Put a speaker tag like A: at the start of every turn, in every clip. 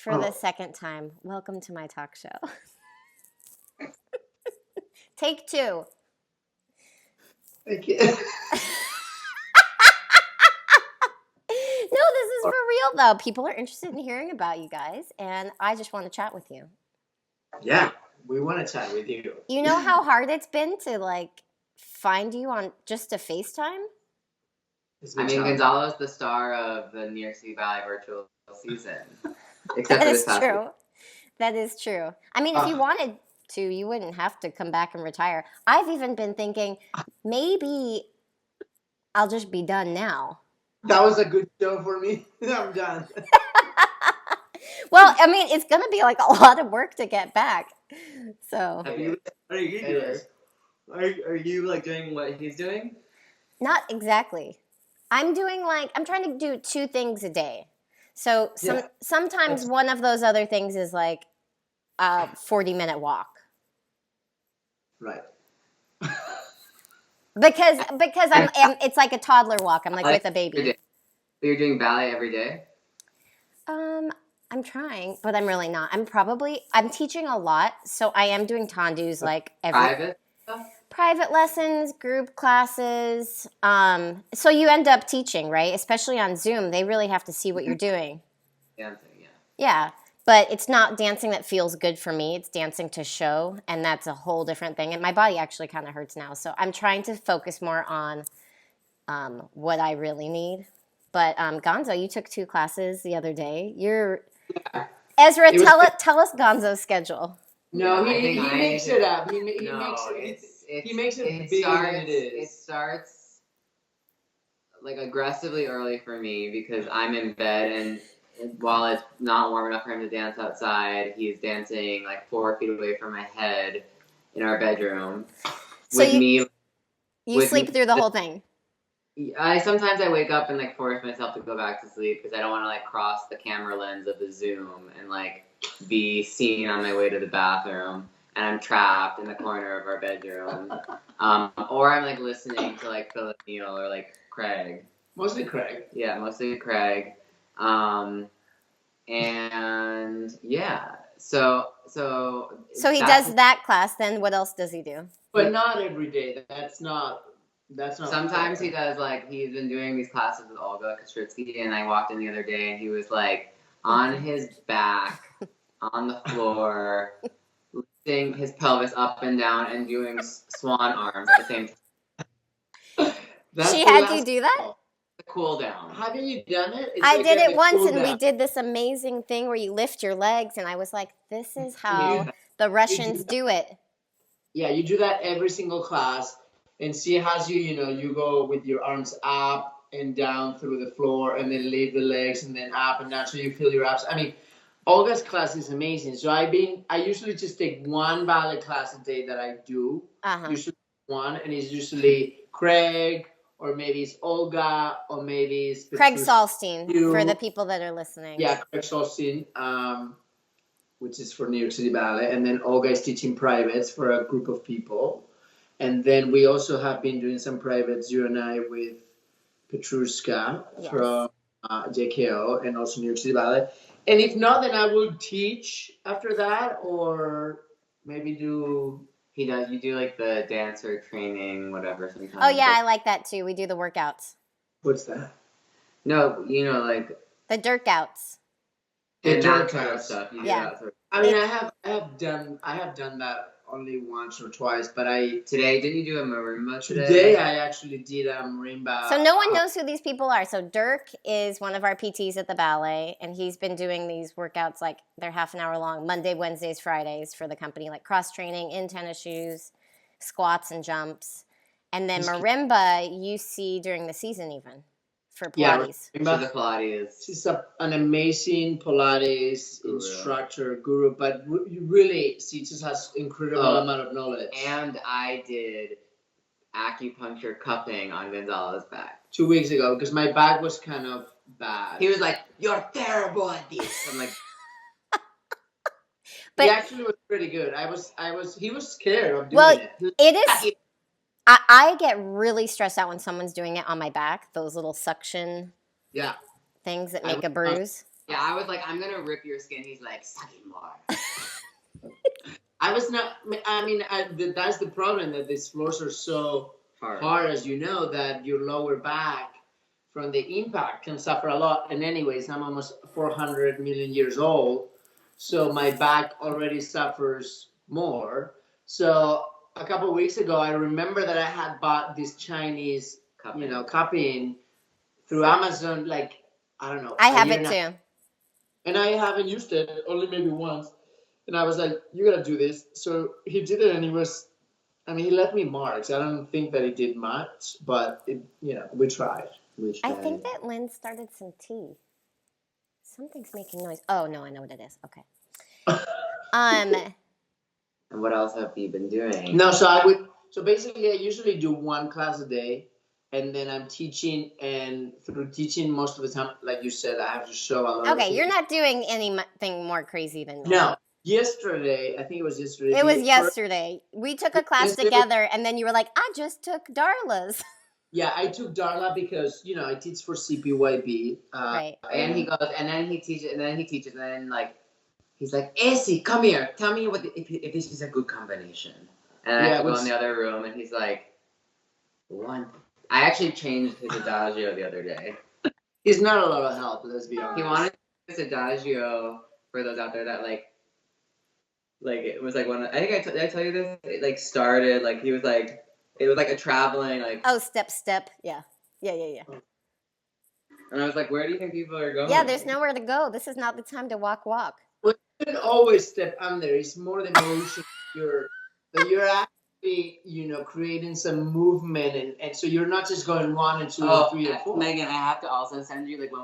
A: for the second time. Welcome to my talk show. Take 2.
B: Thank you.
A: No, this is for real though. People are interested in hearing about you guys, and I just want to chat with you.
B: Yeah, we want to chat with you.
A: You know how hard it's been to like find you on just a FaceTime?
C: I mean, Gonzalo's the star of the New York City Ballet virtual season. Except
A: That
C: for
A: is
C: this past
A: true.
C: week.
A: That is true. I mean, if you wanted to, you wouldn't have to come back and retire. I've even been thinking maybe I'll just be done now.
B: That was a good show for me. I'm done.
A: Well, I mean, it's going to be like a lot of work to get back. So,
C: Are you like doing what he's doing?
A: not exactly. I'm trying to do 2 things a day. So sometimes one of those other things is like a 40-minute walk.
B: Right.
A: Because it's like a toddler walk. I'm like with a baby.
C: So you're doing ballet every day?
A: I'm trying, but I'm really not. I'm teaching a lot, so I am doing tondus like
C: Private stuff?
A: private lessons, group classes. So you end up teaching, right? Especially on Zoom, they really have to see what you're doing.
C: Dancing, yeah.
A: Yeah, but it's not dancing that feels good for me. It's dancing to show, and that's a whole different thing. And my body actually kind of hurts now, so I'm trying to focus more on what I really need. But Gonzo, you took 2 classes the other day. Ezra, tell us Gonzo's schedule.
B: No, he makes it up. He makes it bigger than it is.
C: It starts like aggressively early for me because I'm in bed, and while it's not warm enough for him to dance outside, he's dancing like 4 feet away from my head in our bedroom.
A: So you sleep through the whole thing?
C: Sometimes I wake up and like force myself to go back to sleep because I don't want to like cross the camera lens of the Zoom and like be seen on my way to the bathroom, and I'm trapped in the corner of our bedroom. Or I'm like listening to like Philip Neal or like Craig.
B: Mostly Craig.
C: Yeah, mostly Craig. And yeah, so
A: he does that class. Then what else does he do?
B: But not every day. That's not.
C: Sometimes he does, like, he's been doing these classes with Olga Kostritsky, and I walked in the other day, and he was, like, on his back, on the floor, lifting his pelvis up and down, and doing swan arms at the same time.
A: She had you do that?
C: The cool down.
B: Haven't you done it?
A: I did it once, and we did this amazing thing where you lift your legs, and I was like, this is how the Russians do it.
B: Yeah, you do that every single class. And she has you go with your arms up and down through the floor and then leave the legs and then up and down so you feel your abs. I mean, Olga's class is amazing. So I usually just take 1 ballet class a day that I do. Usually 1, and it's usually Craig, or maybe it's Olga, or maybe it's
A: Craig Salstein, for the people that are listening.
B: Yeah, Craig Salstein, which is for New York City Ballet. And then Olga is teaching privates for a group of people. And then we also have been doing some privates, you and I, with Petrushka from JKO and also New York City Ballet. And if not, then I will teach after that, or maybe do...
C: You do like the dancer training, whatever, sometimes.
A: Oh, yeah, I like that too. We do the workouts.
B: What's that?
C: No, like...
A: The Dirkouts.
B: The Dirkouts
C: stuff.
A: Yeah.
B: I mean, I have done that only once or twice, but
C: today, didn't you do a marimba today?
B: Today I actually did a marimba.
A: So no one knows who these people are. So Dirk is one of our PTs at the ballet, and he's been doing these workouts, like they're half an hour long, Monday, Wednesdays, Fridays for the company, like cross training in tennis shoes, squats and jumps. And then marimba you see during the season even. For Pilates.
C: Yeah, the Pilates.
B: She's an amazing Pilates instructor, guru, but she just has incredible amount of knowledge.
C: And I did acupuncture cupping on Gonzalo's back
B: 2 weeks ago because my back was kind of bad.
C: He was like, "You're terrible at this." I'm like,
B: but he actually was pretty good. He was scared of doing it.
A: It is. I get really stressed out when someone's doing it on my back, those little suction things that make a bruise.
C: Yeah, I was like, I'm gonna rip your skin. He's like, suck it more.
B: I was not. I mean, that's the problem, that these floors are so hard, as you know, that your lower back from the impact can suffer a lot. And anyways, I'm almost 400 million years old, so my back already suffers more. So a couple of weeks ago, I remember that I had bought this Chinese, cupping through Amazon. Like, I don't know.
A: I have it too.
B: And I haven't used it, only maybe once. And I was like, you gotta do this. So he did it, and he left me marks. I don't think that he did much, but we tried.
A: I think that Lynn started some tea. Something's making noise. Oh, no, I know what it is. Okay.
C: And what else have you been doing?
B: No, so basically I usually do one class a day, and then I'm teaching, and through teaching most of the time, like you said, I have to show a lot of
A: Okay, you're not doing anything more crazy than me.
B: No. Yesterday, I think it was yesterday.
A: It was yesterday. We took a class together, and then you were like, I just took Darla's.
B: Yeah, I took Darla because, I teach for CPYB.
A: Right.
C: And he goes, and then he teaches, and then like, he's like, Essie, come here. Tell me if this is a good combination. And I have to go in the other room, and he's like, one. I actually changed his adagio the other day.
B: He's not a lot of help, let's be honest.
C: He wanted this adagio, for those out there that like it was like one. I think did I tell you this? It like started like he was like it was like a traveling like.
A: Oh, step. Yeah.
B: And
C: I was like, where do you think people are going?
A: Yeah, there's nowhere to go. This is not the time to walk.
B: Well, you can always step under. It's more the motion. You're actually, creating some movement, and so you're not just going 1 and 2 and 3 and 4.
C: Megan, I have to also send you like when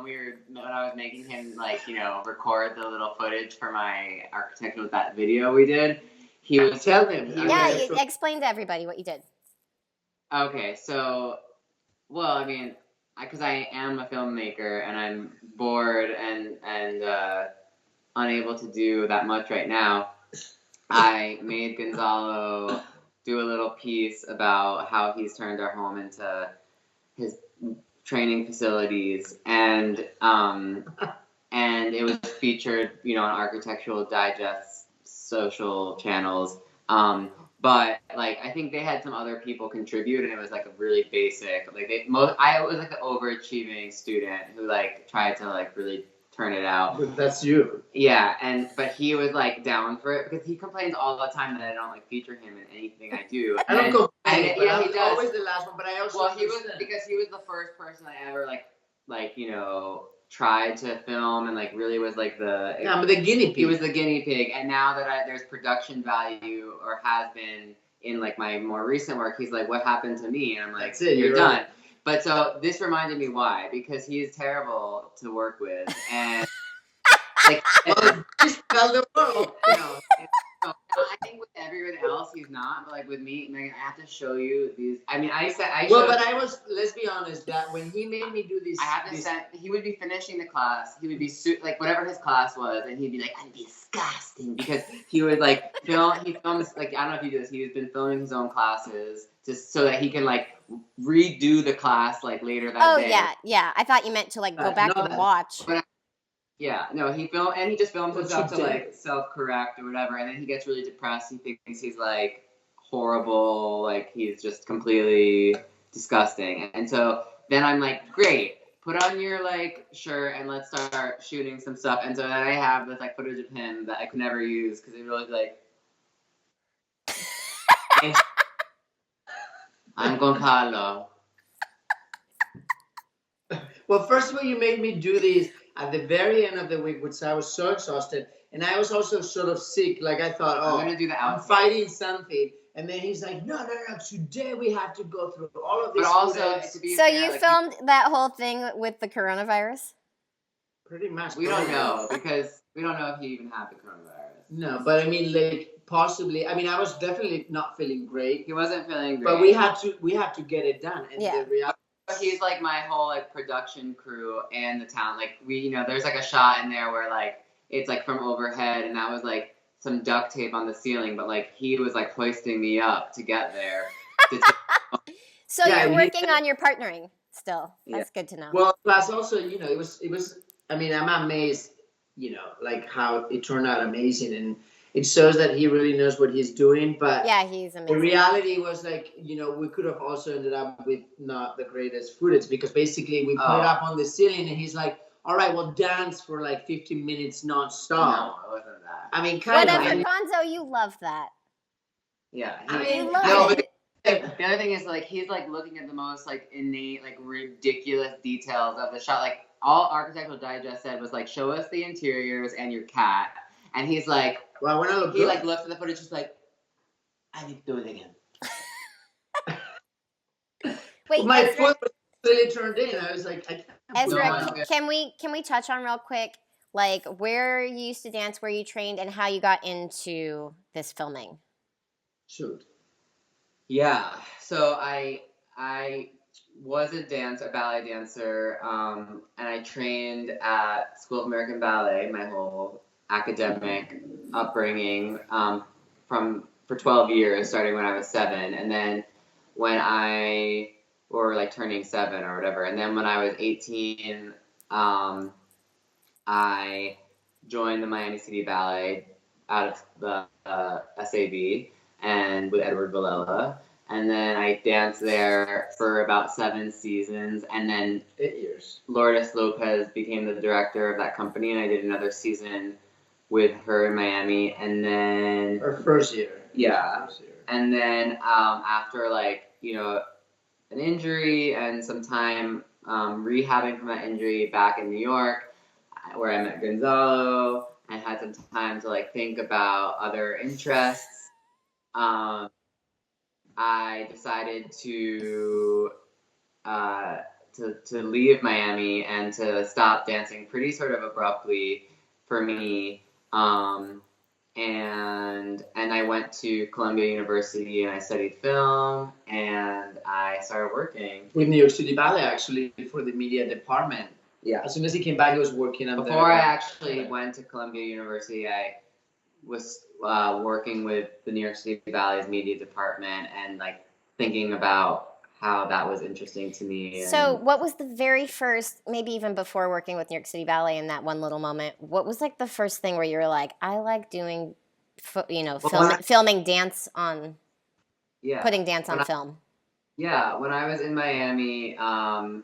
C: I was making him like record the little footage for my architectural that video we did. He was
B: telling him.
A: Yeah, explain to everybody what you did.
C: Okay, so, well, I mean, because I am a filmmaker and I'm bored and unable to do that much right now, I made Gonzalo do a little piece about how he's turned our home into his training facilities, and it was featured, on Architectural Digest social channels. But like I think they had some other people contribute, and it was like a really basic. I was like the overachieving student who like tried to like really turn it out.
B: But that's you.
C: Yeah, but he was like down for it because he complains all the time that I don't like feature him in anything I do.
B: I don't complain.
C: Yeah, he does.
B: Always the last one, but I also.
C: Well, he was the first person I ever like tried to film and like really was like
B: but the guinea pig.
C: He was the guinea pig, and now that there's production value or has been in like my more recent work, he's like, what happened to me? And I'm like, you're done. Right. But so this reminded me why, because he is terrible to work with, and like
B: just tell the world.
C: I think with everyone else he's not, but like with me, Megan, I have to show you these. I mean,
B: let's be honest, that when he made me do this,
C: he would be finishing the class, he would be like whatever his class was, and he'd be like, I'm disgusting, because he would like he films, like, I don't know if you do this, he's been filming his own classes just so that he can like redo the class like later that day.
A: Oh yeah, I thought you meant to like go back and watch.
C: Yeah, no, he just films himself to like self-correct or whatever, and then he gets really depressed. He thinks he's like horrible, like he's just completely disgusting. And so then I'm like, great, put on your like shirt and let's start shooting some stuff. And so then I have this like footage of him that I could never use because it was like, I'm Gonzalo.
B: Well, first of all, you made me do these at the very end of the week, which I was so exhausted, and I was also sort of sick. Like I thought,
C: I'm gonna do the outfit.
B: I'm fighting something, and then he's like, no, today we have to go through all of this.
C: But also,
A: so you filmed that whole thing with the coronavirus?
B: Pretty much.
C: We don't know because we don't know if he even had the coronavirus.
B: No, but I mean, like possibly. I mean, I was definitely not feeling great.
C: He wasn't feeling great.
B: But we had to get it done. And
A: yeah.
C: He's like my whole like production crew and the town. Like we, there's like a shot in there where like it's like from overhead, and that was like some duct tape on the ceiling, but like he was like hoisting me up to get there.
A: So you're working on your partnering still. That's good to know.
B: Well, plus also, it was. I mean, I'm amazed like how it turned out amazing, and it shows that he really knows what he's doing. But
A: Yeah, he's
B: the
A: amazing.
B: reality was like, we could have also ended up with not the greatest footage, because basically we put it up on the ceiling and he's like, all right, well, dance for like 15 minutes nonstop.
C: No, it wasn't that.
B: I mean, kind
A: Whatever,
B: of.
A: Gonzo, you love that.
C: Yeah.
B: I mean,
A: You love
C: no,
A: it.
C: but the other thing is, like, he's like looking at the most like innate, like ridiculous details of the shot. Like, all Architectural Digest said was like, show us the interiors and your cat. And he's like,
B: well, when I look
C: he
B: good.
C: like looks at the footage, just like, I need to do it again.
A: Wait,
B: my
A: Ezra,
B: foot was really turned in. I was like, I can't.
A: Ezra,
C: No,
A: can we touch on real quick, like where you used to dance, where you trained, and how you got into this filming?
B: Shoot.
C: Yeah. So I was a ballet dancer, and I trained at School of American Ballet my whole academic upbringing, for 12 years, starting when I was 7, and then or like turning 7 or whatever, and then when I was 18, I joined the Miami City Ballet out of the SAB and with Edward Villela. And then I danced there for about 7 seasons. And then
B: 8 years.
C: Lourdes Lopez became the director of that company, and I did another season with her in Miami. And then
B: Her first year.
C: yeah.
B: First year.
C: And then after an injury and some time rehabbing from that injury back in New York, where I met Gonzalo and had some time to like think about other interests, I decided to leave Miami and to stop dancing pretty sort of abruptly for me. And I went to Columbia University and I studied film and I started working
B: with New York City Ballet, actually, for the media department.
C: Yeah.
B: As soon as he came back, he was working on
C: Before I actually went to Columbia University, I was working with the New York City Ballet's media department and like thinking about how that was interesting to me.
A: So what was the very first, maybe even before working with New York City Ballet in that one little moment, what was like the first thing where you were like, I like doing, filming dance on, putting dance on film?
C: Yeah, when I was in Miami, I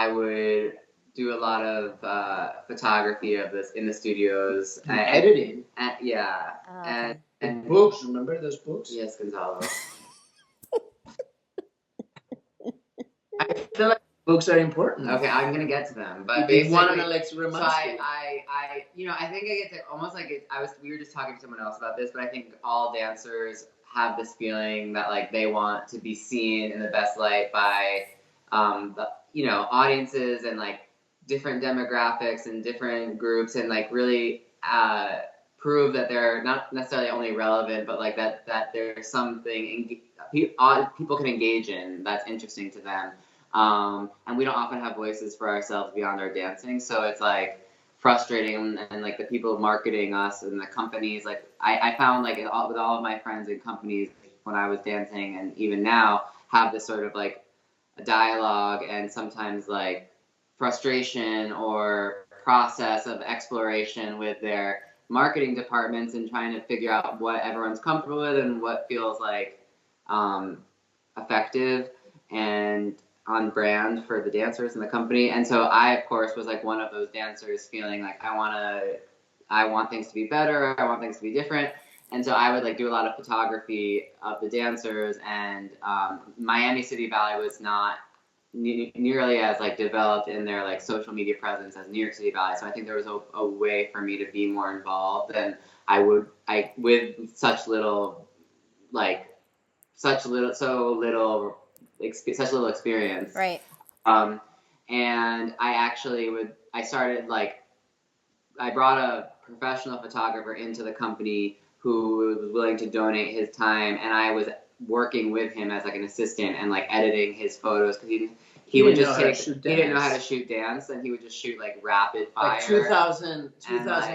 C: would do a lot of photography of this in the studios.
B: And editing.
C: Yeah.
A: Oh, okay.
B: And books, remember those books?
C: Yes, Gonzalo.
B: I feel like books are important.
C: Okay, I'm gonna get to them, but
B: Big
C: basically,
B: one on Alexa
C: so I think I get to almost like we were just talking to someone else about this, but I think all dancers have this feeling that like they want to be seen in the best light by audiences and like different demographics and different groups, and like really prove that they're not necessarily only relevant, but like that there's something people can engage in that's interesting to them. And we don't often have voices for ourselves beyond our dancing, so it's like frustrating, and like the people marketing us and the companies, like I found like with all of my friends and companies when I was dancing and even now have this sort of like a dialogue and sometimes like frustration or process of exploration with their marketing departments and trying to figure out what everyone's comfortable with and what feels like effective and on brand for the dancers and the company. And so I, of course, was like one of those dancers feeling like I want things to be better, I want things to be different. And so I would like do a lot of photography of the dancers, and Miami City Ballet was not nearly as like developed in their like social media presence as New York City Ballet. So I think there was a way for me to be more involved than with such little experience.
A: Right.
C: And I started like, I brought a professional photographer into the company who was willing to donate his time, and I was working with him as like an assistant and like editing his photos, because he would just he didn't know how to shoot dance, and he would just shoot like rapid fire.
B: Like 2,000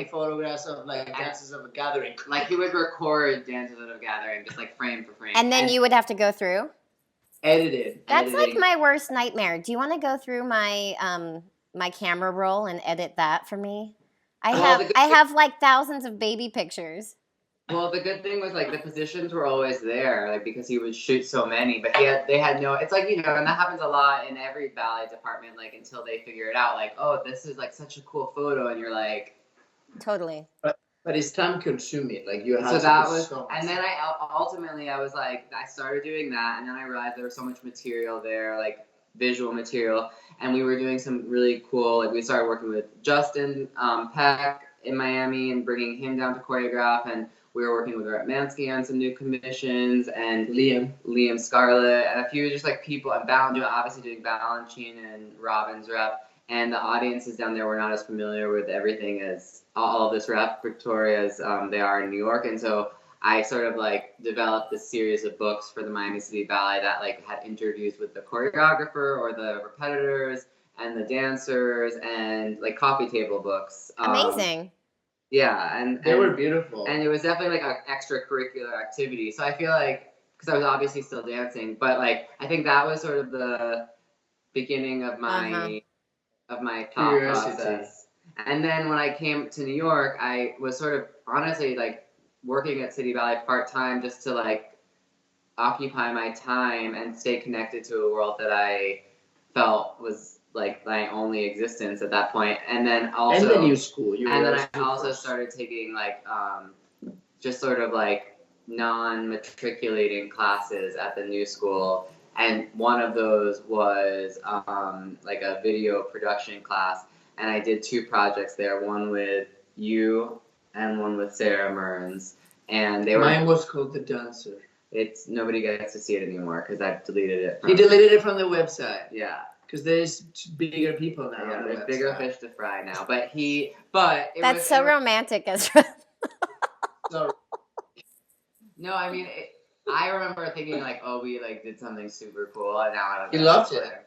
B: photographs of like dances of a gathering.
C: Like he would record dances of a gathering just like frame for frame.
A: And then you would have to go through?
B: Edited.
A: That's like my worst nightmare. Do you want to go through my my camera roll and edit that for me.
C: Well,
A: I have like thousands of baby pictures.
C: Well, the good thing was like the positions were always there, like because he would shoot so many, but they had no. It's like, and that happens a lot in every ballet department, like until they figure it out, like, oh, this is like such a cool photo, and you're like,
A: totally.
B: But it's time consuming. Like you have.
C: so
B: to
C: that
B: put
C: was,
B: so much
C: and then I was like, I started doing that, and then I realized there was so much material there, like visual material, and we were doing some really cool. Like we started working with Justin Peck in Miami and bringing him down to choreograph, and we were working with Rhett Mansky on some new commissions, and Liam Scarlett, and a few just like people. And obviously doing Balanchine and Robin's rep, and the audiences down there were not as familiar with everything as all of this repertoire as they are in New York, and so I sort of like developed this series of books for the Miami City Ballet that like had interviews with the choreographer or the repetitors and the dancers, and like coffee table books.
A: Amazing.
C: Yeah, and
B: they were beautiful,
C: and it was definitely like an extracurricular activity. So I feel like, because I was obviously still dancing, but like I think that was sort of the beginning of my thought process. And then when I came to New York, I was sort of honestly like working at City Ballet part time just to like occupy my time and stay connected to a world that I felt was like my only existence at that point. And then also,
B: and the new school.
C: I also started taking like just sort of like non-matriculating classes at the new school, and one of those was like a video production class, and I did 2 projects there, one with you and one with Sarah Mearns, and
B: mine was called The Dancer.
C: It's nobody gets to see it anymore because I've deleted it.
B: He deleted it from the website.
C: Yeah.
B: Because there's bigger people now.
C: Yeah, there's bigger fish to fry now. But
A: That's so romantic, Ezra.
B: Sorry.
C: No, I mean, I remember thinking like, oh, we like did something super cool, and now I don't.
B: He loved it.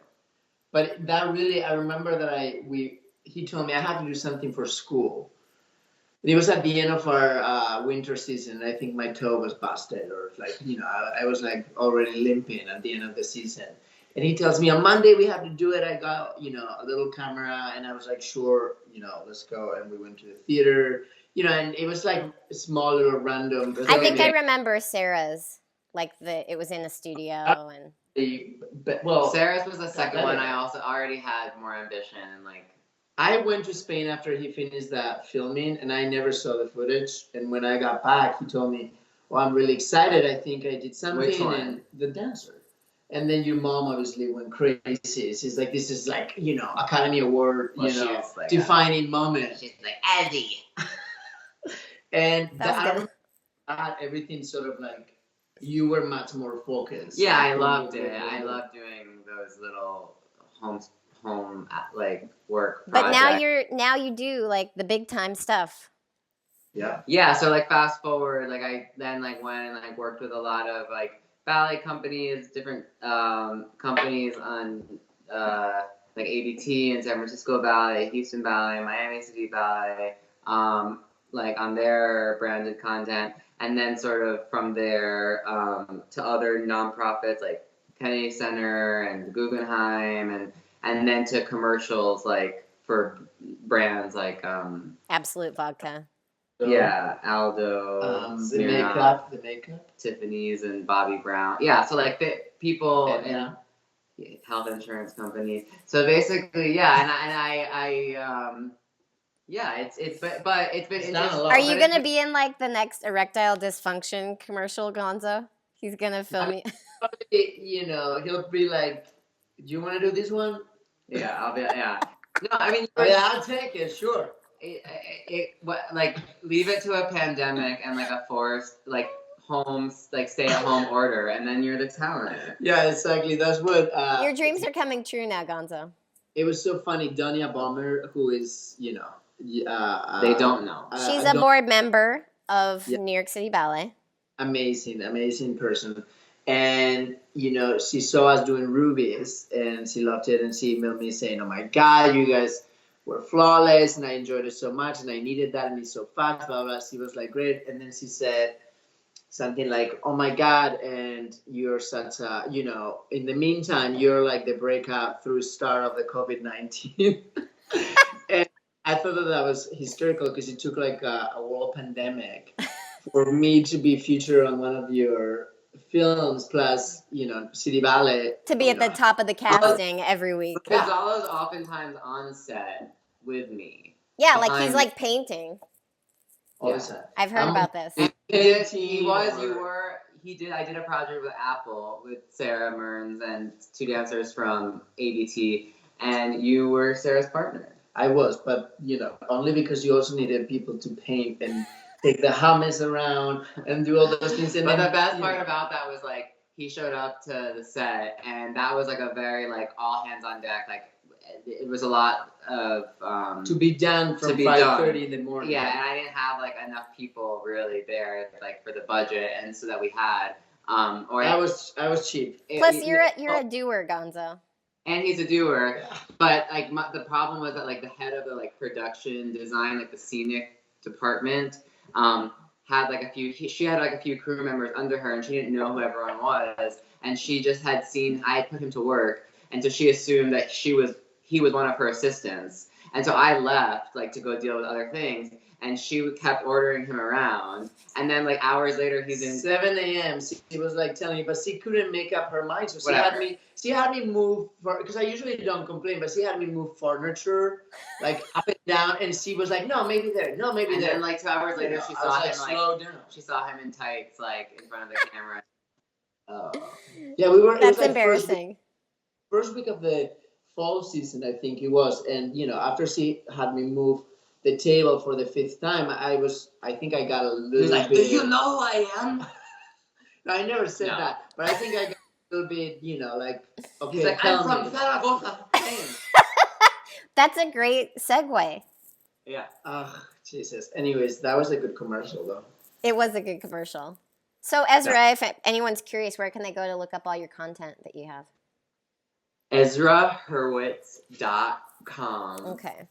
B: But that really, I remember that he told me I had to do something for school. It was at the end of our winter season. I think my toe was busted, or like I was like already limping at the end of the season. And he tells me on Monday we have to do it. I got a little camera, and I was like, sure, let's go. And we went to the theater, and it was like a small little random.
A: I think I remember Sarah's, like it was in a studio and.
C: Sarah's was the second one. I also already had more ambition and like.
B: I went to Spain after he finished that filming, and I never saw the footage. And when I got back, he told me, "Well, I'm really excited. I think I did something."
C: Which one?
B: And The Dancer. And then your mom obviously went crazy. She's like, "This is like Academy Award, defining moment."
C: She's like, Eddie.
B: And everything sort of like you were much more focused.
C: Yeah, I loved it. I loved doing those little home like work projects.
A: But now you do like the big time stuff.
C: Yeah, so like fast forward, like I then like went and like worked with a lot of like ballet companies, different companies on like ABT and San Francisco Ballet, Houston Ballet, Miami City Ballet, like on their branded content, and then sort of from there to other nonprofits like Kennedy Center and Guggenheim, and then to commercials like for brands like
A: Absolute Vodka.
C: Yeah, Aldo,
B: the makeup,
C: Tiffany's, and Bobby Brown. Yeah, so like the people in health insurance companies. So basically, it's been interesting.
A: Are you gonna be in like the next erectile dysfunction commercial, Gonzo? He's gonna film you.
B: He'll be like, "Do you want to do this one?"
C: Yeah, I'll be. Yeah. No, I mean,
B: I'll take it. Sure.
C: Like leave it to a pandemic and like a forced like homes like stay at home order, and then you're the talent.
B: Yeah, exactly. That's what.
A: Your dreams are coming true now, Gonzo.
B: It was so funny. Donia Bomber, who is
C: they don't know.
A: She's a board member of New York City Ballet.
B: Amazing person. And, she saw us doing Rubies, and she loved it, and she emailed me saying, "Oh my God, you guys were flawless, and I enjoyed it so much, and I needed that, and it's so fast, blah, blah." She was like, "Great." And then she said something like, "Oh my God, and you're such a, in the meantime, you're like the breakout through star of the COVID-19. And I thought that was hysterical because it took like a world pandemic for me to be featured on one of your films, plus City Ballet.
A: To be at the top of the casting every week.
B: Yeah.
C: Gonzalo's oftentimes on set with me.
A: Yeah, like he's
C: Behind
A: like painting.
B: All the time.
A: I've heard about this.
C: I did a project with Apple with Sarah Mearns and 2 dancers from ABT, and you were Sarah's partner.
B: I was, but only because you also needed people to paint and take the hummus around and do all those things. And
C: But
B: then,
C: the best part about that was like he showed up to the set, and that was like a very like all hands on deck. Like it was a lot of
B: to be done from 5:30 in the morning.
C: Yeah, and I didn't have like enough people really there like for the budget, and so that we had. I
B: was cheap.
A: Plus, you're a doer, Gonzo.
C: And he's a doer, but like the problem was that like the head of the like production design, like the scenic department, had like she had like a few crew members under her, and she didn't know who everyone was, and she just had seen I had put him to work, and so she assumed that he was one of her assistants, and so I left like to go deal with other things, and she kept ordering him around, and then like hours later he's in
B: 7 a.m. She was like telling me, but she couldn't make up her mind, so she had me move, because I usually don't complain, but she had me move furniture like up and down, and she was like, no, maybe there, no, maybe
C: and
B: there.
C: then like 2 hours later she saw him
B: slow down.
C: She saw him in tights like in front of the camera.
B: Yeah, we were.
A: That's
B: like
A: embarrassing.
B: First week of the fall season, I think it was, and after she had me move the table for the 5th time, I think I got a little
C: He's like,
B: bit.
C: do you know who I am?
B: No, I never said that, but I think I got a little bit, like, okay.
C: He's like, I'm from Zaragoza, Spain.
A: That's a great segue.
C: Yeah.
B: Oh, Jesus. Anyways, that was a good commercial, though.
A: It was a good commercial. So, Ezra, if anyone's curious, where can they go to look up all your content that you have?
C: EzraHurwitz.com.
A: Okay.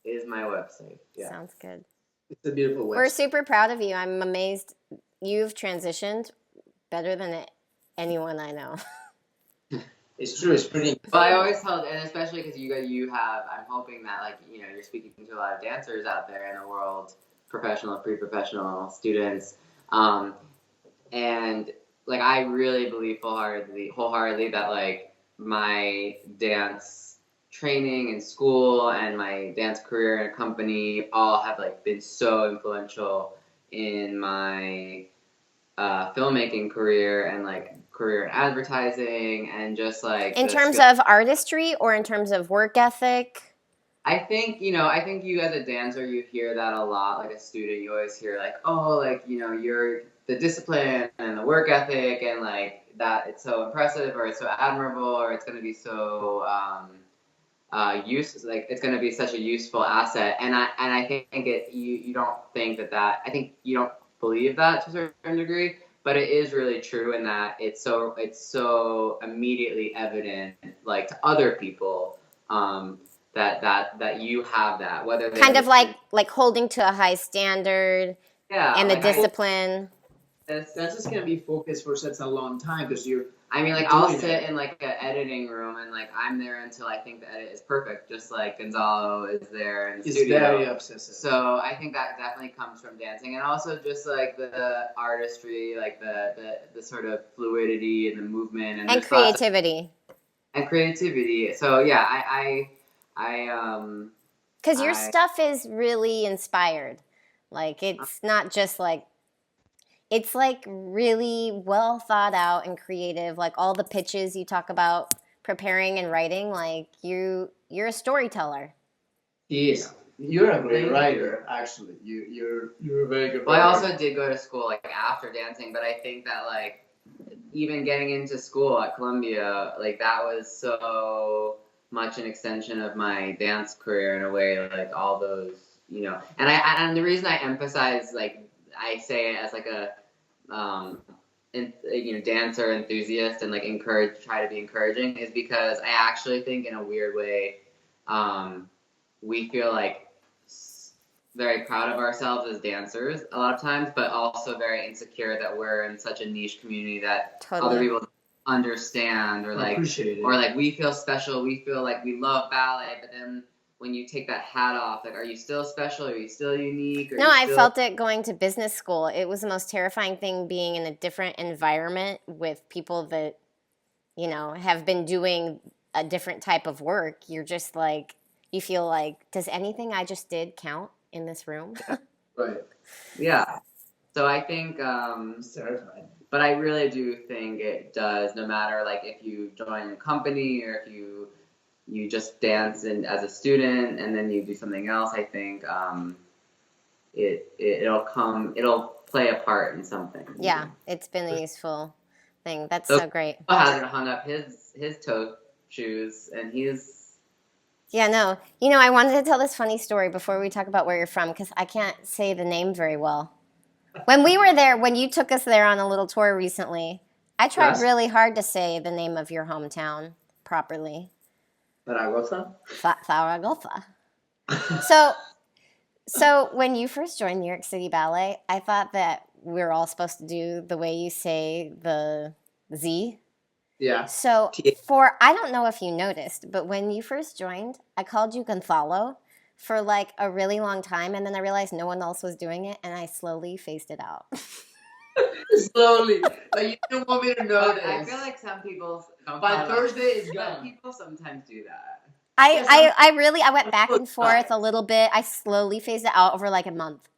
C: Is my website. Yeah.
A: Sounds good.
B: It's a beautiful website.
A: We're super proud of you. I'm amazed you've transitioned better than anyone I know.
B: It's true. It's pretty.
C: Well, I always tell, and especially because you have, I'm hoping that like you're speaking to a lot of dancers out there in the world, professional, pre-professional students, and like I really believe wholeheartedly that like my dance training in school and my dance career in a company all have like been so influential in my filmmaking career and like career in advertising and just like
A: in terms of artistry or in terms of work ethic.
C: I think you as a dancer, you hear that a lot. Like a student, you always hear like, oh, like you're the discipline and the work ethic and like that it's so impressive or it's so admirable or it's going to be so it's going to be such a useful asset. And I think you don't think that I think you don't believe that to a certain degree, but it is really true in that it's so immediately evident like to other people that you have that, whether they
A: kind of like holding to a high standard and the discipline.
B: That's just gonna be focused for such a long time because
C: I'll sit in like an editing room and like I'm there until I think the edit is perfect, just like Gonzalo is there in the studio.
B: He's very obsessive.
C: So I think that definitely comes from dancing, and also just like the artistry, like the sort of fluidity and the movement and
A: creativity.
C: So yeah,
A: because your stuff is really inspired. Like it's not just like. It's like really well thought out and creative. Like all the pitches you talk about preparing and writing. Like you're a storyteller.
B: Yes, you're a great writer. Actually, you're a very good writer.
C: Well, I also did go to school like after dancing, but I think that like even getting into school at Columbia, like that was so much an extension of my dance career in a way. Like all those, and the reason I emphasize like I say it as like a dancer enthusiast and like try to be encouraging is because I actually think in a weird way we feel like very proud of ourselves as dancers a lot of times, but also very insecure that we're in such a niche community that other people don't understand or like appreciate it. Or like we feel special, we feel like we love ballet, but then when you take that hat off, like, are you still special? Are you still unique?
A: No, I felt it going to business school. It was the most terrifying thing being in a different environment with people that, you know, have been doing a different type of work. You're just like, you feel like, does anything I just did count in this room?
B: Right.
C: Yeah. So I think,
B: It's terrifying.
C: but I really do think it does, no matter, like, if you join a company or if you just dance as a student and then you do something else. I think it'll play a part in something.
A: Yeah, it's been a useful thing. That's
C: So
A: so great.
C: Hasn't hung up his toe shoes, and he's
A: Yeah, no. You know, I wanted to tell this funny story before we talk about where you're from because I can't say the name very well. When we were there, when you took us there on a little tour recently, I tried really hard to say the name of your hometown properly.
B: Zaragoza?
A: Zaragoza. So when you first joined New York City Ballet, I thought that we were all supposed to do the way you say the Z.
B: Yeah.
A: So I don't know if you noticed, but when you first joined, I called you Gonzalo for like a really long time, and then I realized no one else was doing it, and I slowly phased it out.
B: Slowly. Like, you don't want me to know this.
C: I feel like some people
B: By Thursday, it's gone.
C: People sometimes do that.
A: I went back and forth a little bit. I slowly phased it out over like a month.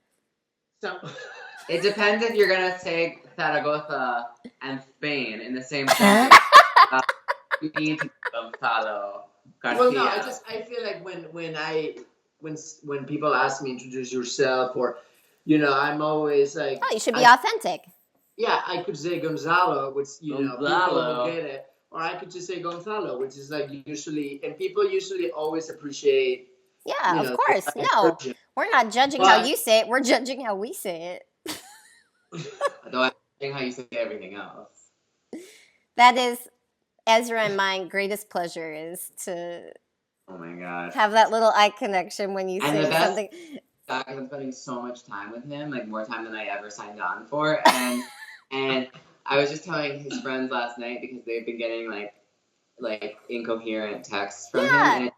C: It depends if you're gonna say Zaragoza and Spain in the same sentence. You need to Gonzalo. Garcia.
B: Well, no, I feel like when people ask me introduce yourself, or, you know, I'm always like,
A: oh, you should be authentic.
B: Yeah, I could say Gonzalo, which, you know, people
C: Gonzalo.
B: will get it. Or I could just say Gonzalo, which is like usually, and people usually always appreciate.
A: Yeah,
B: you know,
A: of course. No, we're not judging how you say it. We're judging how we say it.
C: Though I'm judging how you say everything else.
A: That is Ezra and my greatest pleasure is to
C: Oh my god.
A: have that little eye connection when you say something.
C: I've been spending so much time with him, like more time than I ever signed on for, and I was just telling his friends last night because they've been getting like incoherent texts from him.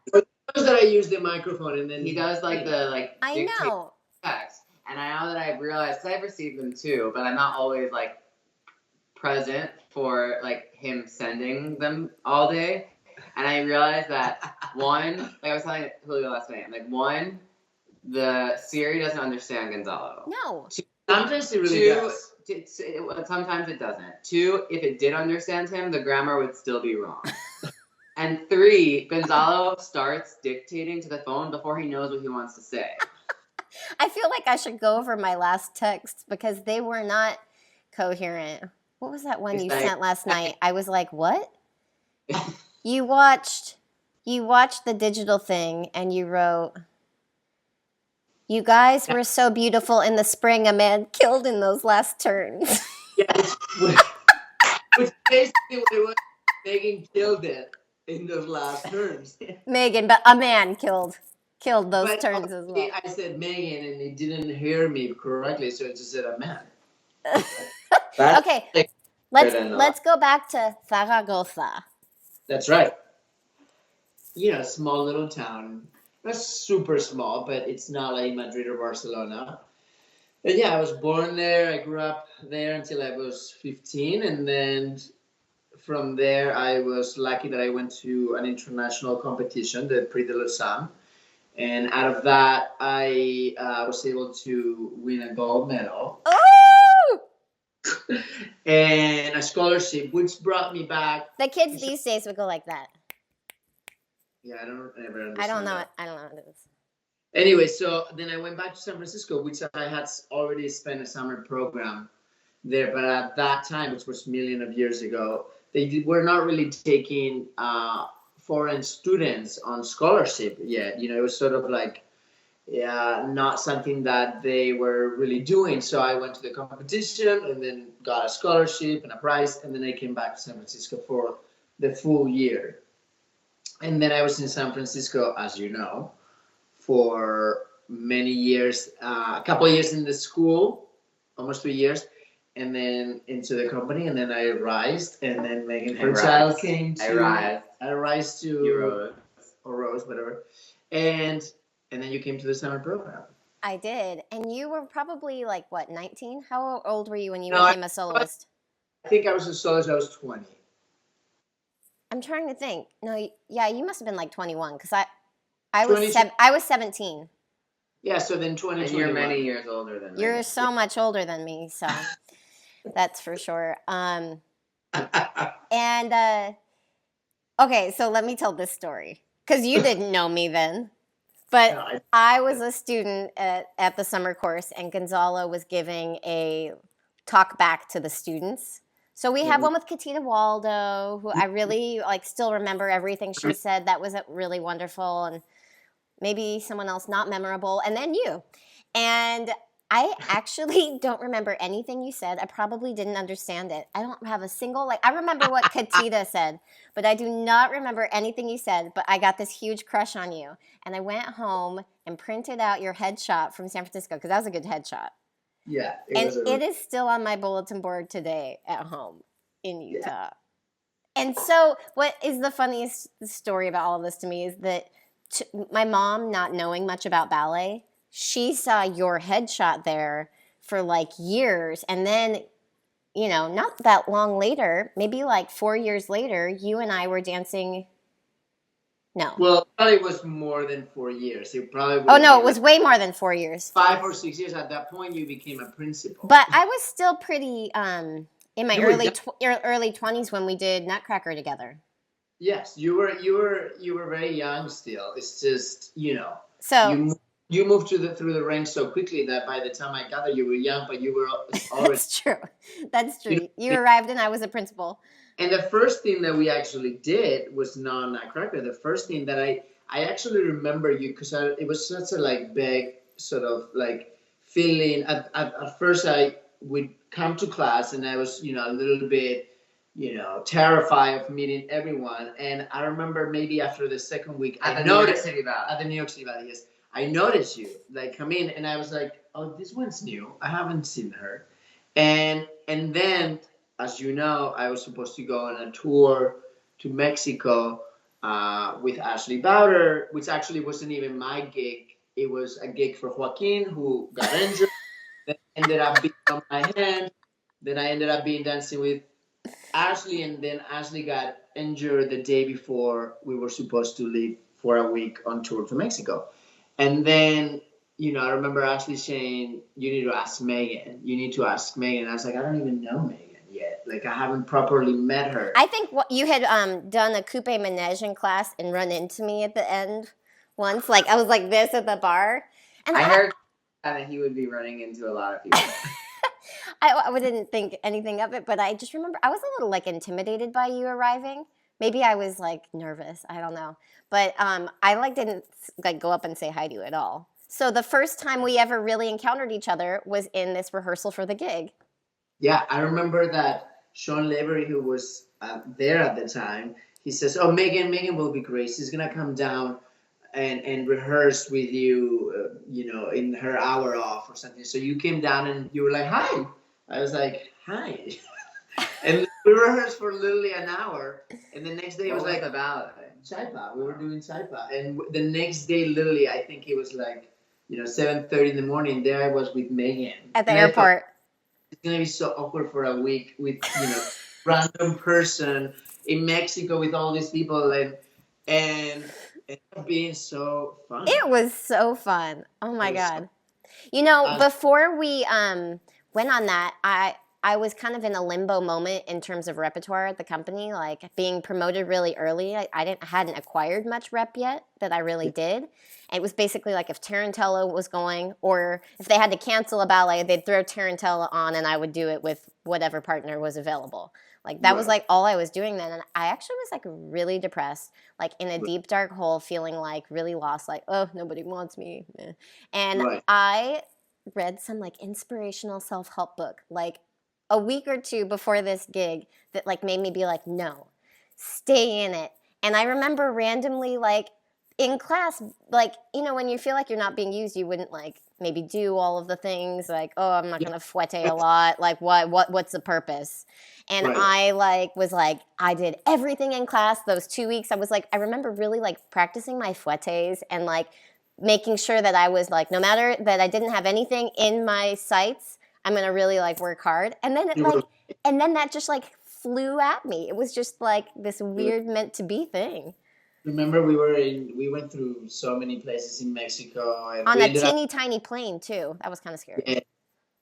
C: And
B: that I use the microphone, and then
C: he does like the
A: I know
C: text, and I know that I've realized because I've received them too, but I'm not always like present for like him sending them all day, and I realized that one, like I was telling Julio last night, like one, the Siri doesn't understand Gonzalo.
A: No.
B: Sometimes it really does.
C: Sometimes it doesn't. Two, if it did understand him, the grammar would still be wrong. And three, Gonzalo starts dictating to the phone before he knows what he wants to say.
A: I feel like I should go over my last texts because they were not coherent. What was that one you sent last night? I was like, what? You watched the digital thing and you wrote, you guys were so beautiful in the spring, a man killed in those last turns.
B: Yes. Which basically what it was, Megan killed it in those last turns.
A: Megan, but a man killed those turns as well.
B: I said Megan and he didn't hear me correctly, so it just said a man.
A: Okay, let's go back to Zaragoza.
B: That's right. You know, small little town. Not super small, but it's not like Madrid or Barcelona. And yeah, I was born there. I grew up there until I was 15. And then from there, I was lucky that I went to an international competition, the Prix de Lausanne. And out of that, I was able to win a gold medal.
A: Oh!
B: And a scholarship, which brought me back.
A: The kids these days would go like that.
B: Yeah, I don't ever understand.
A: I don't know what it is.
B: Anyway, so then I went back to San Francisco, which I had already spent a summer program there. But at that time, which was millions of years ago, they were not really taking foreign students on scholarship yet. You know, it was sort of like not something that they were really doing. So I went to the competition and then got a scholarship and a prize. And then I came back to San Francisco for the full year. And then I was in San Francisco, as you know, for many years, a couple of years in the school, almost 3 years, and then into the company, and then I rised, and then Megan, her child came to...
C: I rised
B: to...
C: You rose.
B: Or rose, whatever. and then you came to the summer program.
A: I did. And you were probably like, what, 19? How old were you when you
B: No,
A: became a soloist?
B: I think I was a soloist. I was 20.
A: I'm trying to think. No, yeah, you must have been like 21 because I was
B: 22.
A: I was 17.
B: Yeah, so then 20.
C: And you're many years older than me.
A: You're so much older than me, so that's for sure. And okay, so let me tell this story because you didn't know me then, but
B: No,
A: I was a student at the summer course, and Gonzalo was giving a talk back to the students. So we had one with Katita Waldo, who I really like. Still remember everything she said. That was really wonderful, and maybe someone else not memorable, and then you. And I actually don't remember anything you said. I probably didn't understand it. I don't have a single, I remember what Katita said, but I do not remember anything you said. But I got this huge crush on you. And I went home and printed out your headshot from San Francisco, because that was a good headshot.
B: Yeah.
A: It is still on my bulletin board today at home in Utah. Yeah. And so what is the funniest story about all of this to me is that my mom, not knowing much about ballet, she saw your headshot there for like years. And then, not that long later, maybe like 4 years later, you and I were dancing. No.
B: Well, it probably was more than 4 years. It probably
A: it was way more than 4 years.
B: 5 or 6 years. At that point, you became a principal.
A: But I was still pretty in my early 20s when we did Nutcracker together.
B: Yes, you were very young still. It's just
A: So
B: you moved through the ranks so quickly that by the time I got there, you were young, but you were already.
A: That's true. That's true. You arrived and I was a principal.
B: And the first thing that we actually did was not Nutcracker. The first thing that I actually remember you, because it was such a big sort of feeling. At first, I would come to class and I was a little bit terrified of meeting everyone. And I remember maybe after the second week,
C: at the New York City
B: Ballet, yes, I noticed you come in, and I was like, oh, this one's new. I haven't seen her. And then, as you know, I was supposed to go on a tour to Mexico with Ashley Bowder, which actually wasn't even my gig. It was a gig for Joaquin, who got injured. Then ended up being on my hand. Then I ended up dancing with Ashley, and then Ashley got injured the day before we were supposed to leave for a week on tour to Mexico. And then, I remember Ashley saying, you need to ask Megan. You need to ask Megan. I was like, I don't even know Megan yet. I haven't properly met her.
A: I think you had done a coupe manège in class and run into me at the end once. I was like this at the bar. And
C: I heard that he would be running into a lot of people.
A: I didn't think anything of it, but I just remember I was a little intimidated by you arriving. Maybe I was nervous. I don't know. But I didn't go up and say hi to you at all. So the first time we ever really encountered each other was in this rehearsal for the gig.
B: Yeah, I remember that Sean Lavery, who was there at the time, he says, oh, Megan will be great. She's going to come down and rehearse with you, in her hour off or something. So you came down and you were like, hi. I was like, hi. And we rehearsed for literally an hour. And the next day it was
C: about
B: Saipa. We were doing Saipa. And the next day, literally, I think it was 7:30 in the morning. There I was with Megan.
A: At the airport.
B: It's going to be so awkward for a week with, random person in Mexico with all these people. And it being so fun.
A: It was so fun. Oh my God. Before we went on that, I was kind of in a limbo moment in terms of repertoire at the company, being promoted really early. I hadn't acquired much rep yet that I really did. It was basically if Tarantella was going, or if they had to cancel a ballet, they'd throw Tarantella on and I would do it with whatever partner was available. That was all I was doing then. And I actually was really depressed, in a deep dark hole, feeling really lost, oh, nobody wants me. And I read some inspirational self-help book, a week or two before this gig that made me be no, stay in it. And I remember randomly in class, like, you know, when you feel like you're not being used, you wouldn't like maybe do all of the things like, oh, I'm not gonna fouette a lot. Like, what's the purpose? And
B: Right.
A: I like was like, I did everything in class those 2 weeks. I was like, I remember really like practicing my fouettes and like making sure that I was like, no matter that I didn't have anything in my sights, I'm gonna really like work hard. And then it like, and then that just like flew at me. It was just like this weird meant to be thing.
B: Remember, we went through so many places in Mexico, and
A: On
B: we
A: a
B: ended up.
A: teeny tiny plane too. That was kind of scary.
B: Yeah,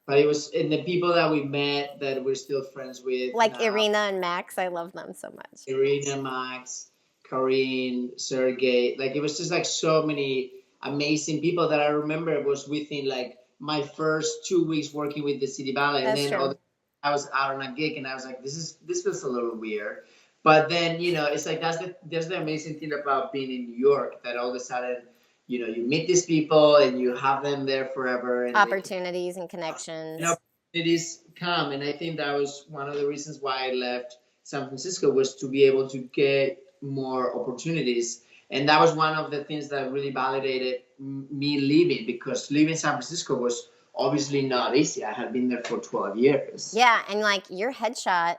B: but it was, and the people that we met that we're still friends with
A: Like
B: now,
A: Irina and Max, I love them so much.
B: Irina, Max, Karine, Sergey. Like, it was just like so many amazing people that I remember was within like my first 2 weeks working with the City Ballet, and
A: That's
B: then
A: true.
B: I was out on a gig, and I was like, this feels a little weird. But then, you know, it's like that's the amazing thing about being in New York, that all of a sudden, you know, you meet these people and you have them there forever, and
A: Opportunities and connections.
B: and opportunities come. And I think that was one of the reasons why I left San Francisco, was to be able to get more opportunities. And that was one of the things that really validated me leaving, because leaving San Francisco was obviously not easy. I had been there for 12 years.
A: Yeah, and like your headshot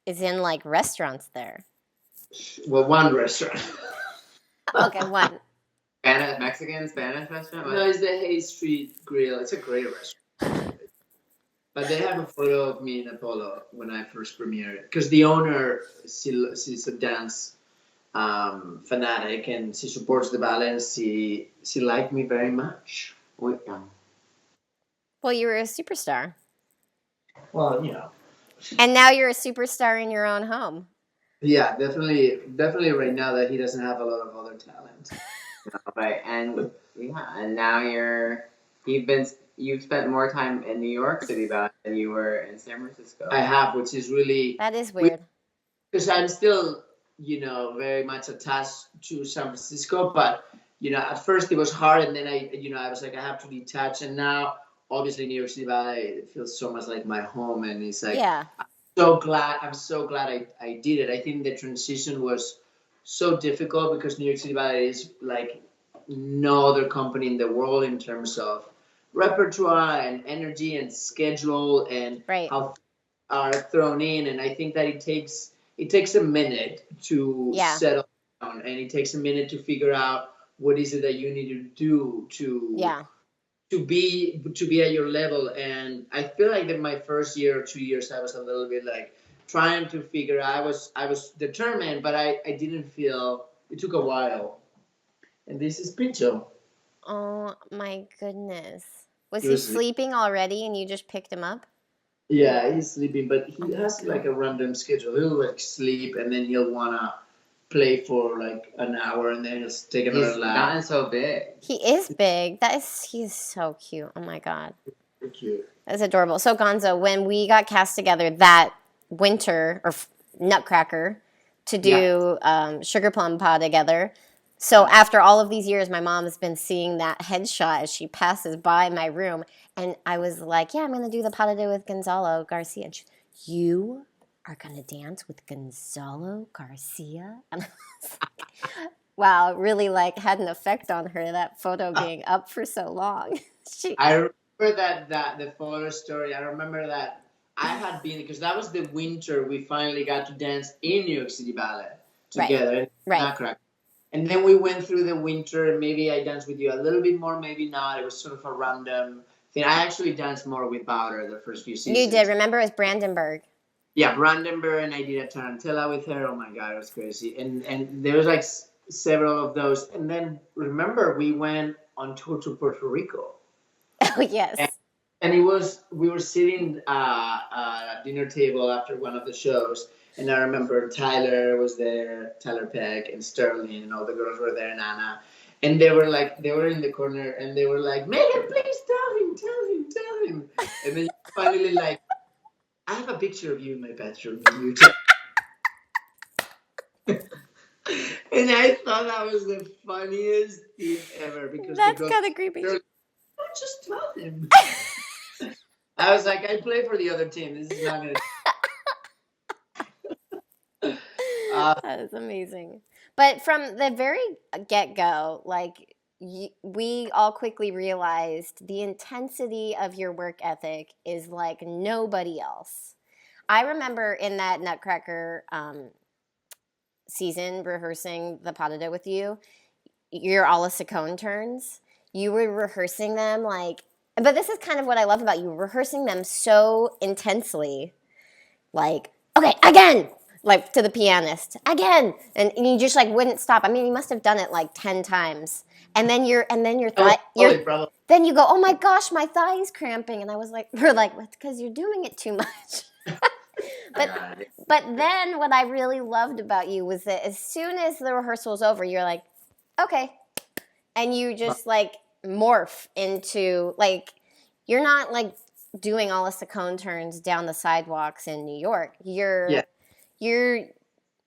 A: is in like restaurants there.
B: Well, one restaurant.
A: Okay, one.
C: Mexican, Spanish restaurant?
B: No, it's the Hay Street Grill. It's a great restaurant. But they have a photo of me in Apollo when I first premiered it. Because the owner, she's a dance fanatic, and she supports the ballet, and she liked me very much.
A: Well, you were a superstar.
B: Well, you know.
A: And now you're a superstar in your own home.
B: Yeah, definitely right now that he doesn't have a lot of other talent.
C: Right, and now you've spent more time in New York City Ballet than you were in San Francisco.
B: I have, which is really,
A: That is weird.
B: because I'm still, you know, very much attached to San Francisco. But, you know, at first it was hard, and then I was like, I have to detach. And now, obviously, New York City Ballet, it feels so much like my home, and it's like,
A: Yeah.
B: I'm so glad I did it. I think the transition was so difficult, because New York City Ballet is like no other company in the world in terms of repertoire and energy and schedule, and
A: Right.
B: how are thrown in. And I think that it takes a minute to settle down, and it takes a minute to figure out what is it that you need to do to be at your level. And I feel like in my first year or 2 years, I was a little bit like trying to figure out. I was determined, but I didn't feel. It took a while. And this is Pincho.
A: Oh my goodness. Was he sleeping already and you just picked him up?
B: Yeah, he's sleeping, but he has like a random schedule. He'll like sleep, and then he'll wanna play for like an hour, and then he'll take another
C: He's
B: lap.
C: gotten so big.
A: He is big. He's so cute. Oh my God.
B: Very cute.
A: That's adorable. So Gonzo, when we got cast together that winter, or Nutcracker, to do Sugar Plum Pie together. So after all of these years, my mom has been seeing that headshot as she passes by my room. And I was like, yeah, I'm going to do the pas de deux with Gonzalo Garcia. And you are going to dance with Gonzalo Garcia? And I was like, wow, it really like had an effect on her, that photo being up for so long.
B: I remember that the photo story. I remember that I had been, because that was the winter we finally got to dance in New York City Ballet together.
A: Right.
B: And then we went through the winter, and maybe I danced with you a little bit more, maybe not. It was sort of a random thing. I actually danced more with Bowder the first few seasons.
A: You did. Remember, it was Brandenburg.
B: Yeah, Brandenburg, and I did a tarantella with her. Oh my God, it was crazy. And there was like several of those. And then remember, we went on tour to Puerto Rico.
A: Oh, yes.
B: And we were sitting at a dinner table after one of the shows, and I remember Tyler was there, Tyler Peck, and Sterling, and all the girls were there, and Anna. And they were in the corner, and they were like, Megan, please tell him. And then finally, like, I have a picture of you in my bedroom. And I thought that was the funniest thing ever, because
A: that's kind of creepy.
B: Like, just tell him. I was like, I play for the other team. This is not gonna.
A: That is amazing. But from the very get-go, like we all quickly realized the intensity of your work ethic is like nobody else. I remember in that Nutcracker season rehearsing the pas de deux with you, your a la Saccone turns. You were rehearsing them like, but this is kind of what I love about you, rehearsing them so intensely, like, okay, again, like to the pianist, again, and you just like wouldn't stop. I mean, you must have done it like 10 times, and then your thigh, then you go, oh my gosh, my thigh is cramping, and I was like, we're like, it's because you're doing it too much. But then what I really loved about you was that as soon as the rehearsal was over, you're like, okay, and you just like morph into like, you're not like doing all the Saccone turns down the sidewalks in New York. You're you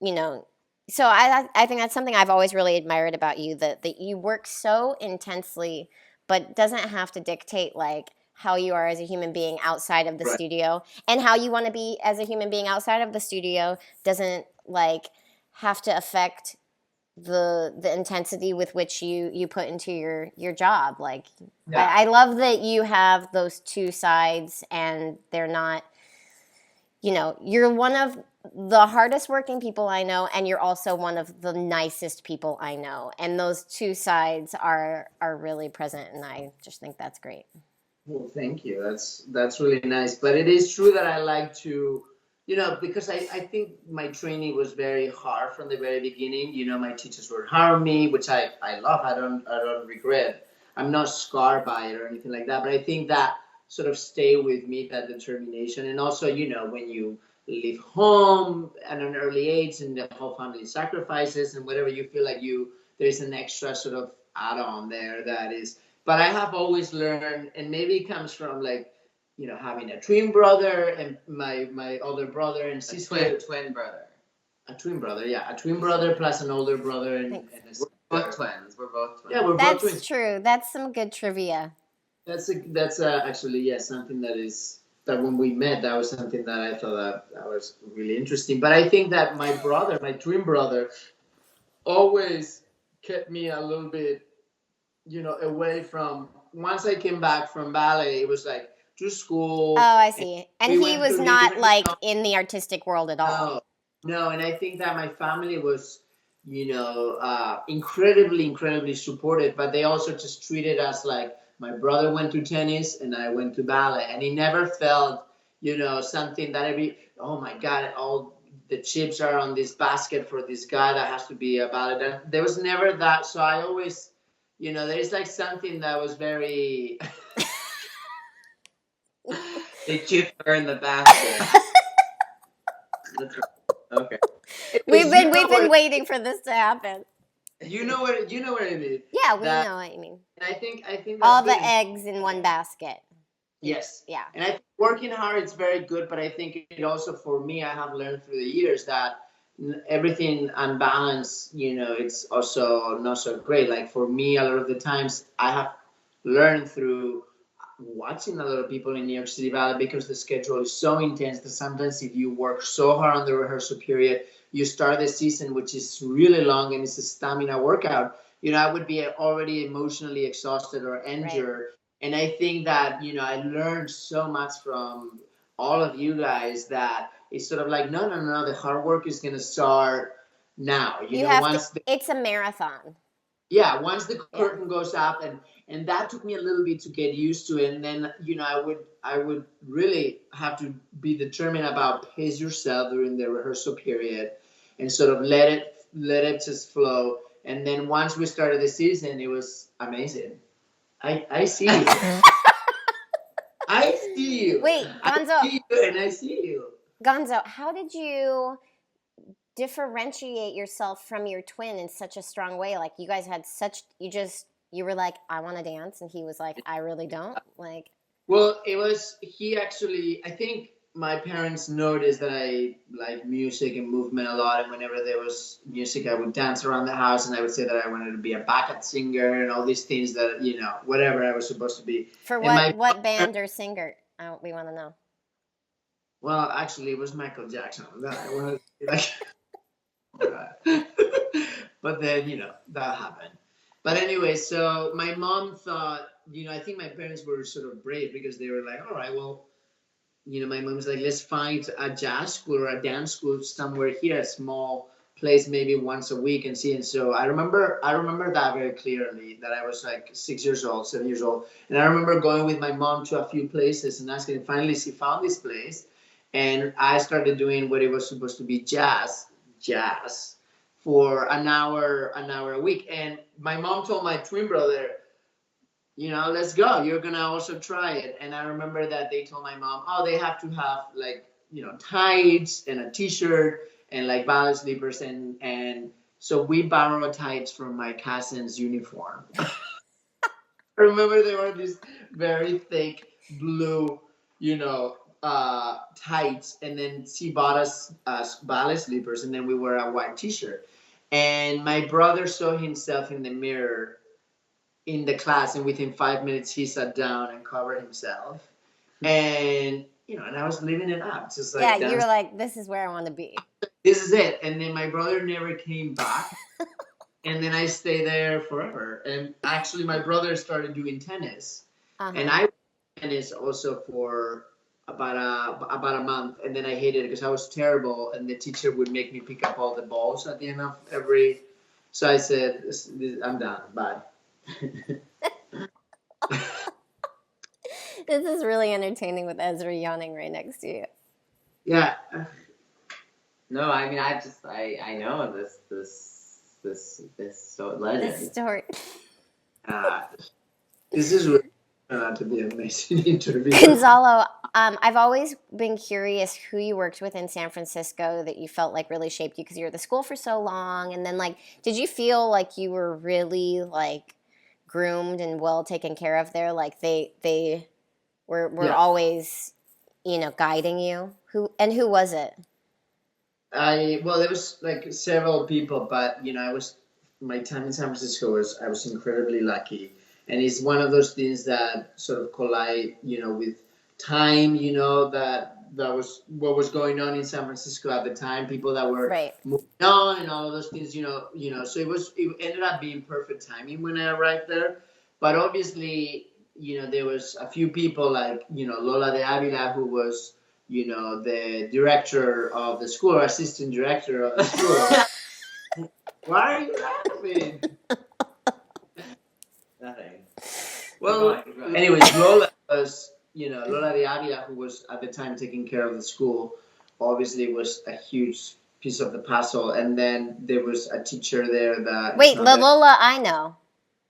A: know, so I think that's something I've always really admired about you, that you work so intensely, but doesn't have to dictate like how you are as a human being outside of the studio, and how you want to be as a human being outside of the studio doesn't like have to affect the intensity with which you put into your job. Like I love that you have those two sides, and they're not, you know, you're one of the hardest working people I know, and you're also one of the nicest people I know, and those two sides are really present, and I just think that's great.
B: Well, thank you. That's really nice. But it is true that I like to, you know, because I think my training was very hard from the very beginning. You know, my teachers were hard on me, which I love. I don't regret. I'm not scarred by it or anything like that. But I think that sort of stay with me, that determination. And also, you know, when you leave home at an early age and the whole family sacrifices and whatever, you feel like there's an extra sort of add-on there that is. But I have always learned, and maybe it comes from like, you know, having a twin brother and my older brother and sister.
C: A twin brother.
B: A twin brother, yeah. A twin brother plus an older brother and a sister.
C: We're both twins. We're both twins.
B: Yeah, we're both twins.
A: That's true. That's some good trivia.
B: That's actually something that when we met, that was something that I thought that was really interesting. But I think that my twin brother, always kept me a little bit, you know, away from. Once I came back from ballet, it was like to school.
A: Oh, I see. And he was not like in the artistic world at all.
B: No, and I think that my family was, you know, incredibly supportive, but they also just treated us like my brother went to tennis and I went to ballet, and he never felt, you know, something that oh my God, all the chips are on this basket for this guy that has to be a ballet. There was never that, so I always, you know, there's like something that was very.
C: The chips are in the basket. That's right. Okay.
A: We've been waiting for this to happen.
B: You know what I mean?
A: Yeah, we know what you mean.
B: And I think
A: all the eggs in one basket.
B: Yes.
A: Yeah.
B: And I think working hard is very good, but I think it also, for me, I have learned through the years that everything unbalanced, you know, it's also not so great. Like for me, a lot of the times I have learned through watching a lot of people in New York City Ballet, because the schedule is so intense that sometimes if you work so hard on the rehearsal period, you start the season, which is really long and it's a stamina workout, you know, I would be already emotionally exhausted or injured. Right. And I think that, you know, I learned so much from all of you guys that it's sort of like, no, the hard work is going to start now. You know,
A: it's a marathon.
B: Yeah, once the curtain goes up, and that took me a little bit to get used to it. And then, you know, I would really have to be determined about pace yourself during the rehearsal period and sort of let it just flow. And then once we started the season, it was amazing. I see you. I see you.
A: Wait, Gonzo.
B: I see you and I see you.
A: Gonzo, how did you differentiate yourself from your twin in such a strong way? Like you guys had you were like, I want to dance, and he was like, I really don't. Like,
B: well, he actually, I think my parents noticed that I like music and movement a lot, and whenever there was music, I would dance around the house, and I would say that I wanted to be a backup singer and all these things that, you know, whatever I was supposed to be.
A: For what band or singer? We want to know.
B: Well, actually, it was Michael Jackson. I wanted to be like. Right. But then, that happened. But anyway, so my mom thought, I think my parents were sort of brave because they were like, all right, well, my mom's like, let's find a jazz school or a dance school somewhere here, a small place, maybe once a week and see. And so I remember that very clearly, that I was like 6 years old, 7 years old. And I remember going with my mom to a few places and asking, and finally she found this place. And I started doing what it was supposed to be jazz for an hour a week. And my mom told my twin brother, let's go. You're going to also try it. And I remember that they told my mom, oh, they have to have like, tights and a t-shirt and like ballet slippers. And so we borrowed tights from my cousin's uniform. I remember they were these very thick blue, tights. And then she bought us ballet slippers, and then we wore a white t-shirt. And my brother saw himself in the mirror in the class, and within 5 minutes he sat down and covered himself, and and I was living it up, just like
A: you were like, this is where I want to be,
B: this is it. And then my brother never came back. And then I stayed there forever. And actually my brother started doing tennis, and I did tennis also for about a month, and then I hated it because I was terrible, and the teacher would make me pick up all the balls at the end of every. So I said, I'm done, bye.
A: This is really entertaining with Ezra yawning right next to you.
B: Yeah.
C: No, I mean, I know this so legend.
A: This story.
B: This is really turned out to be an amazing interview.
A: Gonzalo, I've always been curious who you worked with in San Francisco that you felt like really shaped you, because you were at the school for so long. And then, like, did you feel like you were really, like, groomed and well taken care of there? Like, they were always, guiding you? Who was it?
B: Well, there was like several people, but my time in San Francisco I was incredibly lucky, and it's one of those things that sort of collide, with time, that was what was going on in San Francisco at the time, people that were moving on and all of those things, so it ended up being perfect timing when I arrived there. But obviously, there was a few people like, Lola de Avila, who was, the director of the school, or assistant director of the school. Why are you laughing?
C: Nothing.
B: Well, anyways, Lola was, Lola de Avila, who was at the time taking care of the school, obviously was a huge piece of the puzzle. And then there was a teacher there that...
A: Wait, Lola, I know.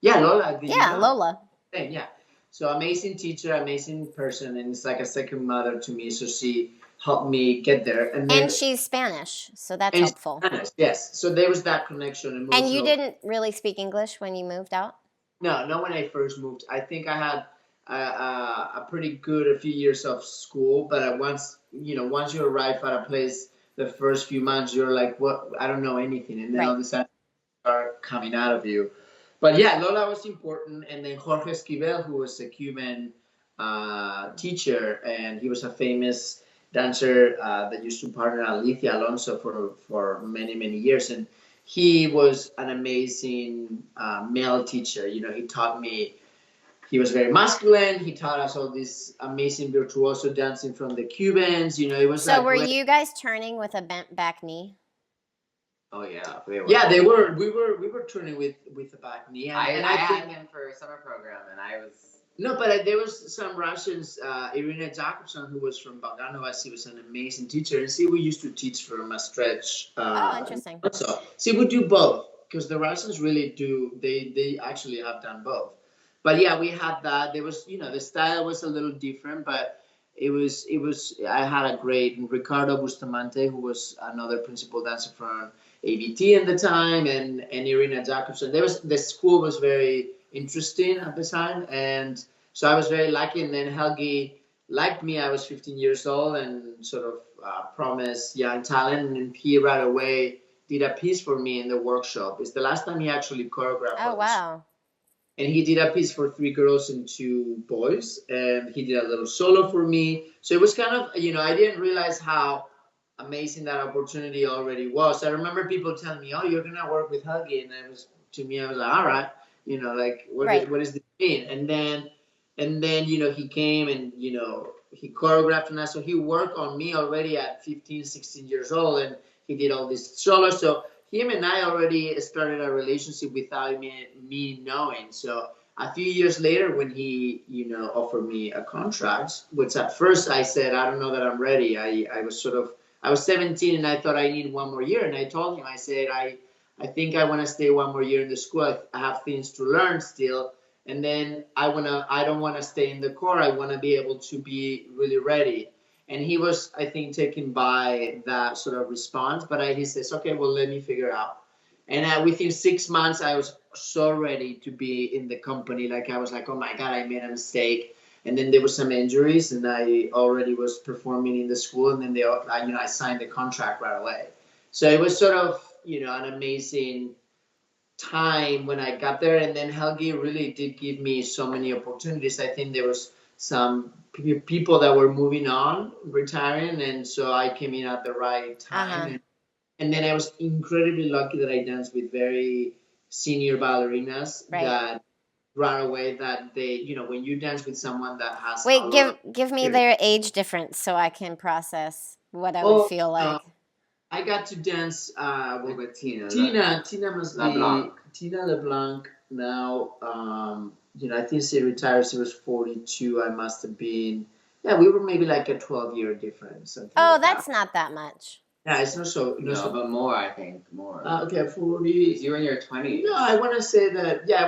B: Yeah, Lola.
A: Lola.
B: Yeah. So amazing teacher, amazing person, and it's like a second mother to me. So she helped me get there. And
A: she's Spanish, so that's helpful.
B: Spanish, yes. So there was that connection.
A: And you didn't really speak English when you moved out?
B: No, not when I first moved. I think I had a pretty good a few years of school, but once you arrive at a place, the first few months you're like, what? I don't know anything, and then all of a sudden start coming out of you. But yeah, Lola was important, and then Jorge Esquivel, who was a Cuban teacher, and he was a famous dancer that used to partner Alicia Alonso for many, many years, and he was an amazing male teacher. He taught me. He was very masculine. He taught us all this amazing virtuoso dancing from the Cubans. It was.
A: So were you guys turning with a bent back knee?
C: Oh yeah, they were.
B: Yeah, they were. We were turning with a back knee. And
C: I had him for a summer program, and I was.
B: No, but there was some Russians. Irina Jakobson, who was from Bogdanova, she was an amazing teacher, and we used to teach from a stretch.
A: Interesting.
B: So she would do both, because the Russians really do. They actually have done both. But yeah, we had that. There was, the style was a little different, but it was. I had a great Ricardo Bustamante, who was another principal dancer from ABT at the time, and Irina Jakobson. The school was very interesting at the time, and so I was very lucky. And then Helgi liked me. I was 15 years old and sort of promised young talent, and he right away did a piece for me in the workshop. It's the last time he actually choreographed.
A: Oh, wow.
B: And he did a piece for 3 girls and 2 boys, and he did a little solo for me. So it was kind of, I didn't realize how amazing that opportunity already was. I remember people telling me, "Oh, you're gonna work with Huggy," and I was like, "All right, like
A: Right.
B: what does this mean?" And then he came and he choreographed and so he worked on me already at 15, 16 years old, and he did all this solo. So him and I already started a relationship without me knowing. So a few years later, when he offered me a contract, which at first I said, I don't know that I'm ready. I was 17 and I thought I need one more year, and I told him, I said, I think I want to stay one more year in the school. I have things to learn still, and then I don't want to stay in the core. I want to be able to be really ready. And he was, I think, taken by that sort of response. But he says, okay, well, let me figure it out. And within 6 months, I was so ready to be in the company. Like I was like, oh my God, I made a mistake. And then there were some injuries, and I already was performing in the school. And then I signed the contract right away. So it was sort of, an amazing time when I got there. And then Helgi really did give me so many opportunities. I think there was some people that were moving on, retiring, and so I came in at the right time. And then I was incredibly lucky that I danced with very senior ballerinas that right away that they, when you dance with someone that has
A: Wait,
B: a lot of
A: give me
B: experience.
A: their age difference so I can process what I would feel like.
B: I got to dance
C: with Tina.
B: Tina must
C: LeBlanc.
B: be Tina LeBlanc now. I think she retired. She was 42. I must have been. Yeah, we were maybe like a 12-year difference.
A: Oh, that's not that much.
B: Yeah, it's not so.
C: No, but more. I think more.
B: Okay, 40.
C: You were in your 20s.
B: No, I want to say that. Yeah,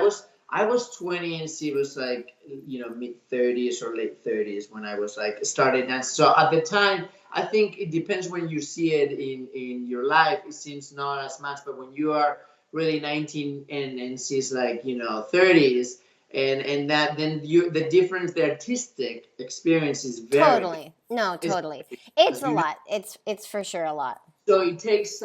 B: I was 20 and she was like mid 30s or late 30s when I was like started dancing. So at the time, I think it depends when you see it in your life. It seems not as much, but when you are really 19 and she's like 30s, and that then the difference, the artistic experience is very
A: Totally. No, totally. It's a lot. It's for sure a lot.
B: So it takes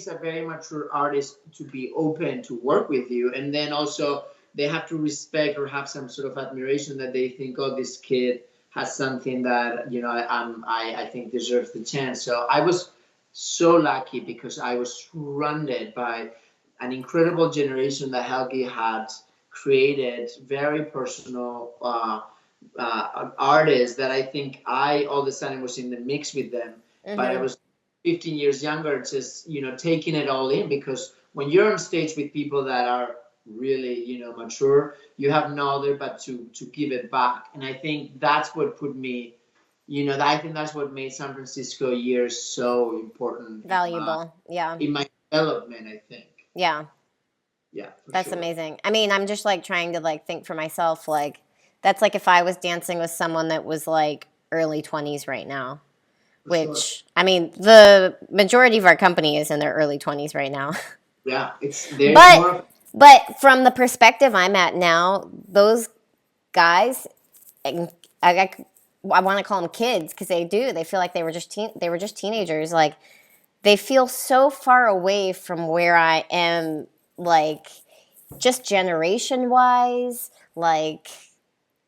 B: a very mature artist to be open to work with you, and then also they have to respect or have some sort of admiration that they think, oh, this kid has something that I think deserves the chance. So I was so lucky because I was surrounded by an incredible generation that Helgi had created, very personal artists that I think I all of a sudden was in the mix with them, but I was 15 years younger, just taking it all in, because when you're on stage with people that are really mature, you have no other but to give it back. And I think that's what put me, I think that's what made San Francisco years so important,
A: Valuable.
B: in my development, I think.
A: Yeah, that's
B: sure.
A: amazing. I mean, I'm just like trying to like think for myself, like that's like if I was dancing with someone that was like early 20s right now. Which, I mean, the majority of our company is in their early 20s right now.
B: Yeah,
A: but from the perspective I'm at now, those guys, I want to call them kids because they do. They feel like they were just teenagers. Like they feel so far away from where I am, like just generation wise, like.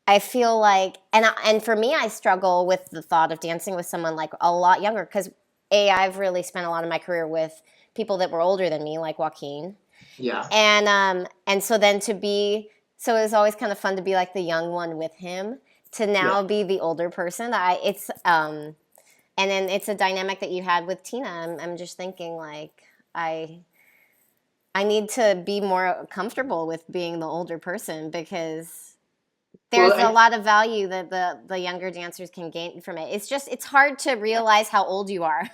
A: I feel like, and for me, I struggle with the thought of dancing with someone like a lot younger because I've really spent a lot of my career with people that were older than me, like Joaquin.
B: Yeah.
A: And so then so it was always kind of fun to be like the young one with him. To now be the older person, and then it's a dynamic that you had with Tina. I'm just thinking like I need to be more comfortable with being the older person because. There's a lot of value that the younger dancers can gain from it. It's hard to realize how old you are.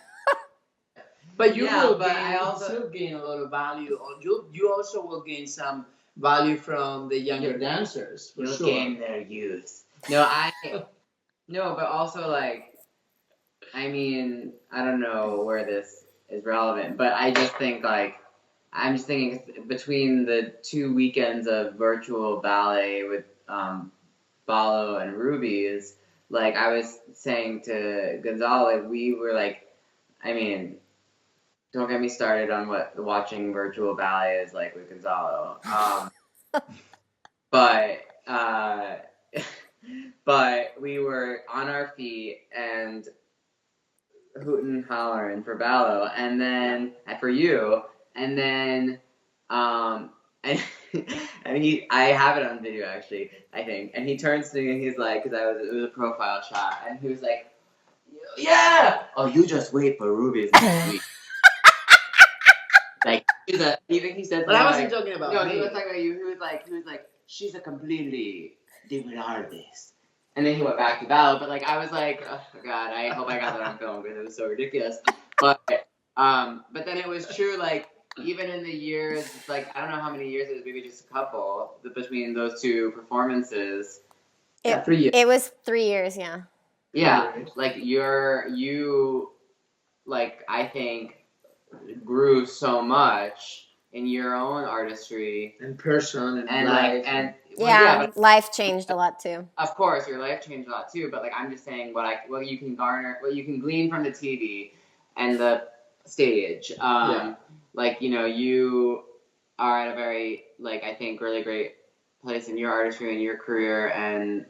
B: But you still gain a lot of value. You also will gain some value from the younger dancers.
C: You'll gain their youth. No, but also like, I mean, I don't know where this is relevant, but I just think like, I'm just thinking between the 2 weekends of virtual ballet with Balo and Ruby's, like I was saying to Gonzalo, like we were like, I mean, don't get me started on what watching virtual ballet is like with Gonzalo. But we were on our feet and hooting and hollering for Ballo, and then for you, and then and I have it on video actually, I think, and he turns to me and he's like, because it was a profile shot, and he was like, yeah, oh, you just wait for Ruby's next week. Like, even he said,
B: but I wasn't talking about
C: no,
B: me.
C: he was talking about you. He was like, she's a completely different artist. And then he went back to Ballo, but like I was like, oh God, I hope I got that on film because it was so ridiculous. But then it was true, like even in the years, like I don't know how many years it was, maybe just a couple between those two performances.
B: 3 years.
A: It was 3 years, yeah.
C: Yeah, like you, like I think grew so much in your own artistry
B: and person and
C: life
B: life.
C: and
A: but life changed a lot too.
C: Of course, your life changed a lot too. But like I'm just saying, what you can garner, what you can glean from the TV and the stage. Like you are at a very I think really great place in your artistry and your career and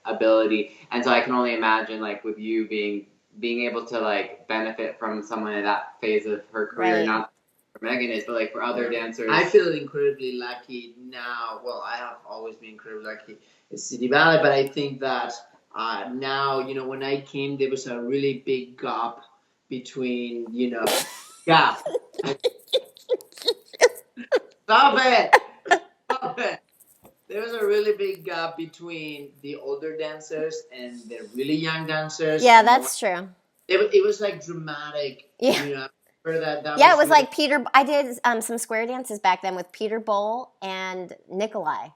C: ability. And so I can only imagine with you being able to benefit from someone in that phase of her career,
A: right.
C: Not for Megan is, but for other dancers.
B: I feel incredibly lucky now. Well, I have always been incredibly lucky in City Ballet, but I think that now, when I came, there was a really big gap between, gap. Stop it! Stop it! There was a really big gap between the older dancers and the really young dancers.
A: Yeah, that's true.
B: It was dramatic.
A: Yeah.
B: That
A: was like Peter. I did some square dances back then with Peter Bowl and Nikolai.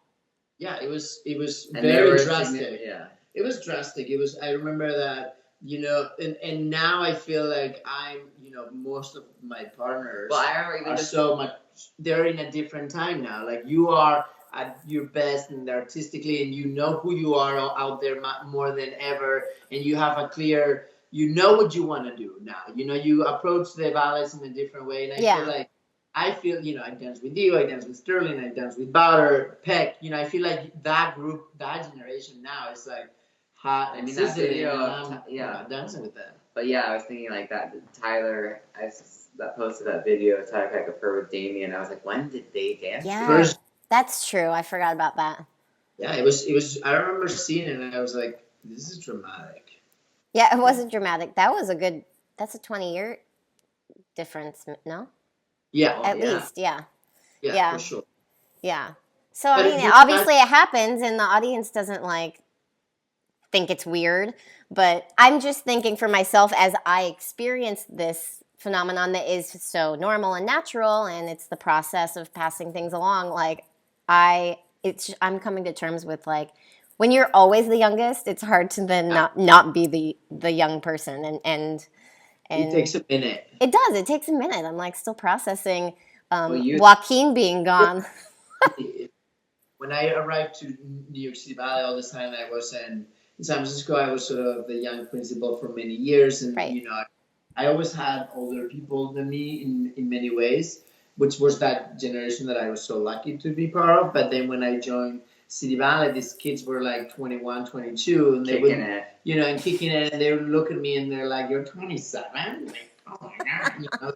B: Yeah, it was very drastic.
C: Yeah,
B: it was drastic. I remember that. And now I feel like I'm. Most of my partners.
C: Well, I remember
B: so much. They're in a different time now. Like you are at your best and artistically, and you know who you are out there more than ever, and you have a clear. You know what you want to do now. You approach the ballets in a different way, and I feel I dance with you, I dance with Sterling, I dance with Bowder, Peck. I feel like that group, that generation now is hot.
C: I mean, that video,
B: dancing with them.
C: But yeah, I was thinking that Tyler, that posted that video of Tyler Peck of her with Damien. I was like, when did they dance?
A: Yeah, that's true. I forgot about that.
B: Yeah, it was. I remember seeing it, and I was like, this is dramatic.
A: Yeah, it wasn't dramatic. That's a 20-year difference, no?
B: Yeah.
A: At least, yeah.
B: Yeah, for sure.
A: Yeah. So, I mean, obviously it happens and the audience doesn't think it's weird, but I'm just thinking for myself as I experience this phenomenon that is so normal and natural, and it's the process of passing things along, I'm coming to terms with when you're always the youngest, it's hard to then not be the young person, and
B: it takes a minute.
A: It does. It takes a minute. I'm still processing Joaquin being gone.
B: When I arrived to New York City Ballet, all this time I was in San Francisco. I was sort of the young principal for many years, and
A: right.
B: I always had older people than me in many ways, which was that generation that I was so lucky to be part of. But then when I joined City Ballet, these kids were 21, 22, and they would, and kicking it, and they would look at me and they're like, "You're 27?" Oh my God,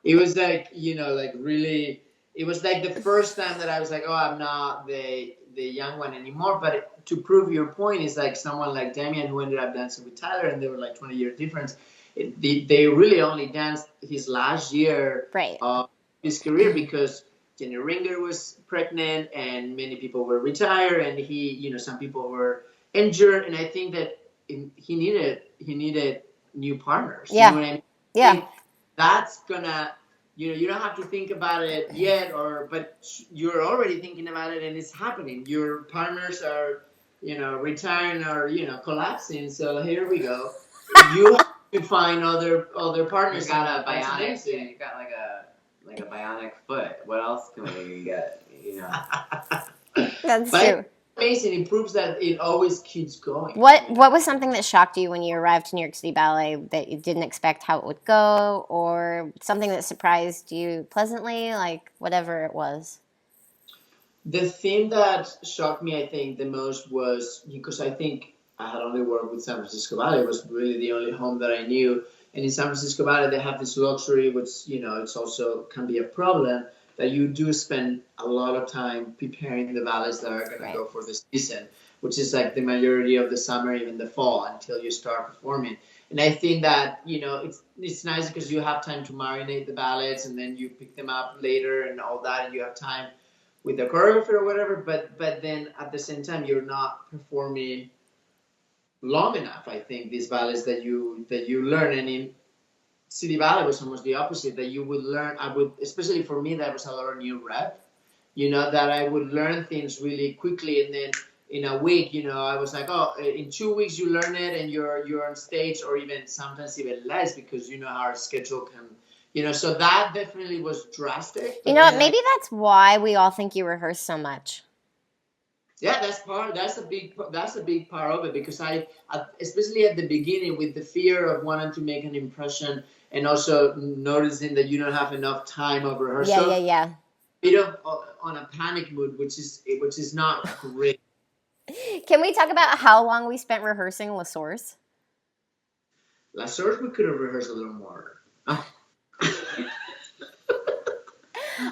B: It was really, it was the first time that I was like, oh, I'm not the young one anymore. But to prove your point is someone like Damien who ended up dancing with Tyler, and they were 20 years difference. They really only danced his last year of his career because Jenny Ringer was pregnant and many people were retired, and some people were injured, and I think that he needed new partners.
A: Yeah.
B: You know what I mean?
A: Yeah.
B: That's gonna, you don't have to think about it yet, but you're already thinking about it, and it's happening. Your partners are, retiring or collapsing. So here we go. You have to find other partners.
C: You got a bionic. Yeah, you got a bionic foot. What else can we get?
A: That's true.
B: Amazing. It proves that it always keeps going.
A: What was something that shocked you when you arrived to New York City Ballet that you didn't expect how it would go, or something that surprised you pleasantly, whatever it was?
B: The thing that shocked me, I think, the most was because I think I had only worked with San Francisco Ballet. It was really the only home that I knew. And in San Francisco Ballet, they have this luxury, which, it's also can be a problem, that you do spend a lot of time preparing the ballets that are going to go for the season, which is like the majority of the summer, even the fall, until you start performing. And I think that, it's nice because you have time to marinate the ballets, and then you pick them up later and all that, and you have time with the choreographer or whatever. But then at the same time, you're not performing long enough. I think these ballets that you learn, and in City Ballet was almost the opposite. That you would learn. Especially for me, that was a lot of new rep. That I would learn things really quickly, and then in a week, I was like, oh, in 2 weeks you learn it, and you're on stage, or even sometimes even less, because how our schedule can, so that definitely was drastic.
A: Maybe that's why we all think you rehearse so much.
B: Yeah, that's a big part of it, because I especially at the beginning, with the fear of wanting to make an impression, and also noticing that you don't have enough time of rehearsal.
A: Yeah.
B: Bit of on a panic mood, which is not great.
A: Can we talk about how long we spent rehearsing La Source?
B: La Source, we could have rehearsed a little more.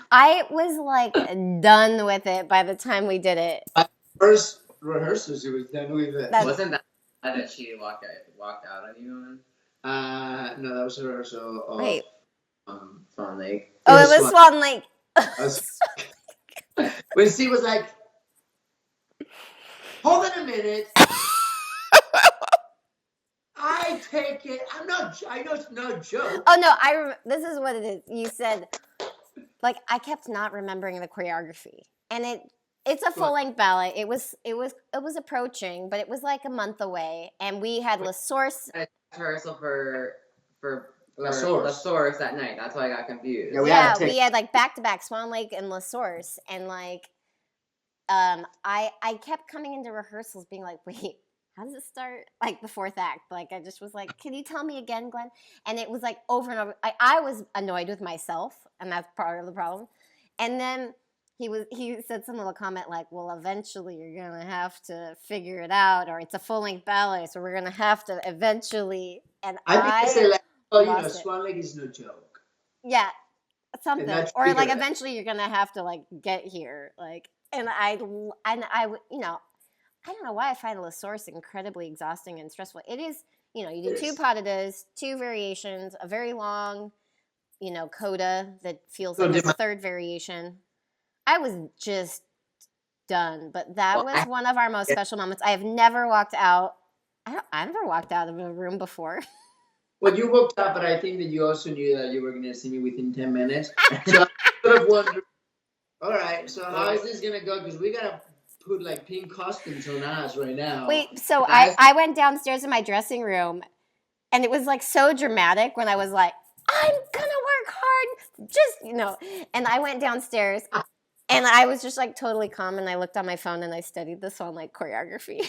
A: I was like done with it by the time we did it.
B: First rehearsals, it was done with it.
C: Wasn't that she walked out on you?
B: No, that was a rehearsal of
C: Swan Lake.
A: Oh, it was Swan Lake.
B: When she was like, hold on a minute. I take it. I know it's no joke.
A: Oh no, this is what it is. You said, like, I kept not remembering the choreography, and it's a full length ballet. It was approaching, but it was like a month away, and we had La Source
C: rehearsal for
B: La Source
C: that night. That's why I got confused.
A: Yeah, we had like back-to-back Swan Lake and La Source, and like I kept coming into rehearsals being like, wait, how does it start? Like the fourth act. Like I just was like, can you tell me again, Glenn? And it was like over and over. I was annoyed with myself, and that's part of the problem. And then he said some little comment like, well, eventually you're gonna have to figure it out, or it's a full-length ballet, so we're gonna have to eventually. And
B: I think they say, Swan Lake is no joke.
A: Yeah, something, or like eventually you're gonna have to like get here, like. And I I don't know why I find La Source incredibly exhausting and stressful. It is, you do two pas de deux, two variations, a very long, coda that feels like a third variation. I was just done, but that was one of our most special moments. I have never walked out. I never walked out of a room before.
B: Well, you walked out, but I think that you also knew that you were going to see me within 10 minutes. So I sort of wondered, all right, so how is this going to go? Because we got to put like pink costumes on us right now.
A: Wait, so I went downstairs in my dressing room, and it was like so dramatic when I was like, I'm gonna work hard, just and I went downstairs, and I was just like totally calm, and I looked on my phone and I studied the Swan Lake choreography.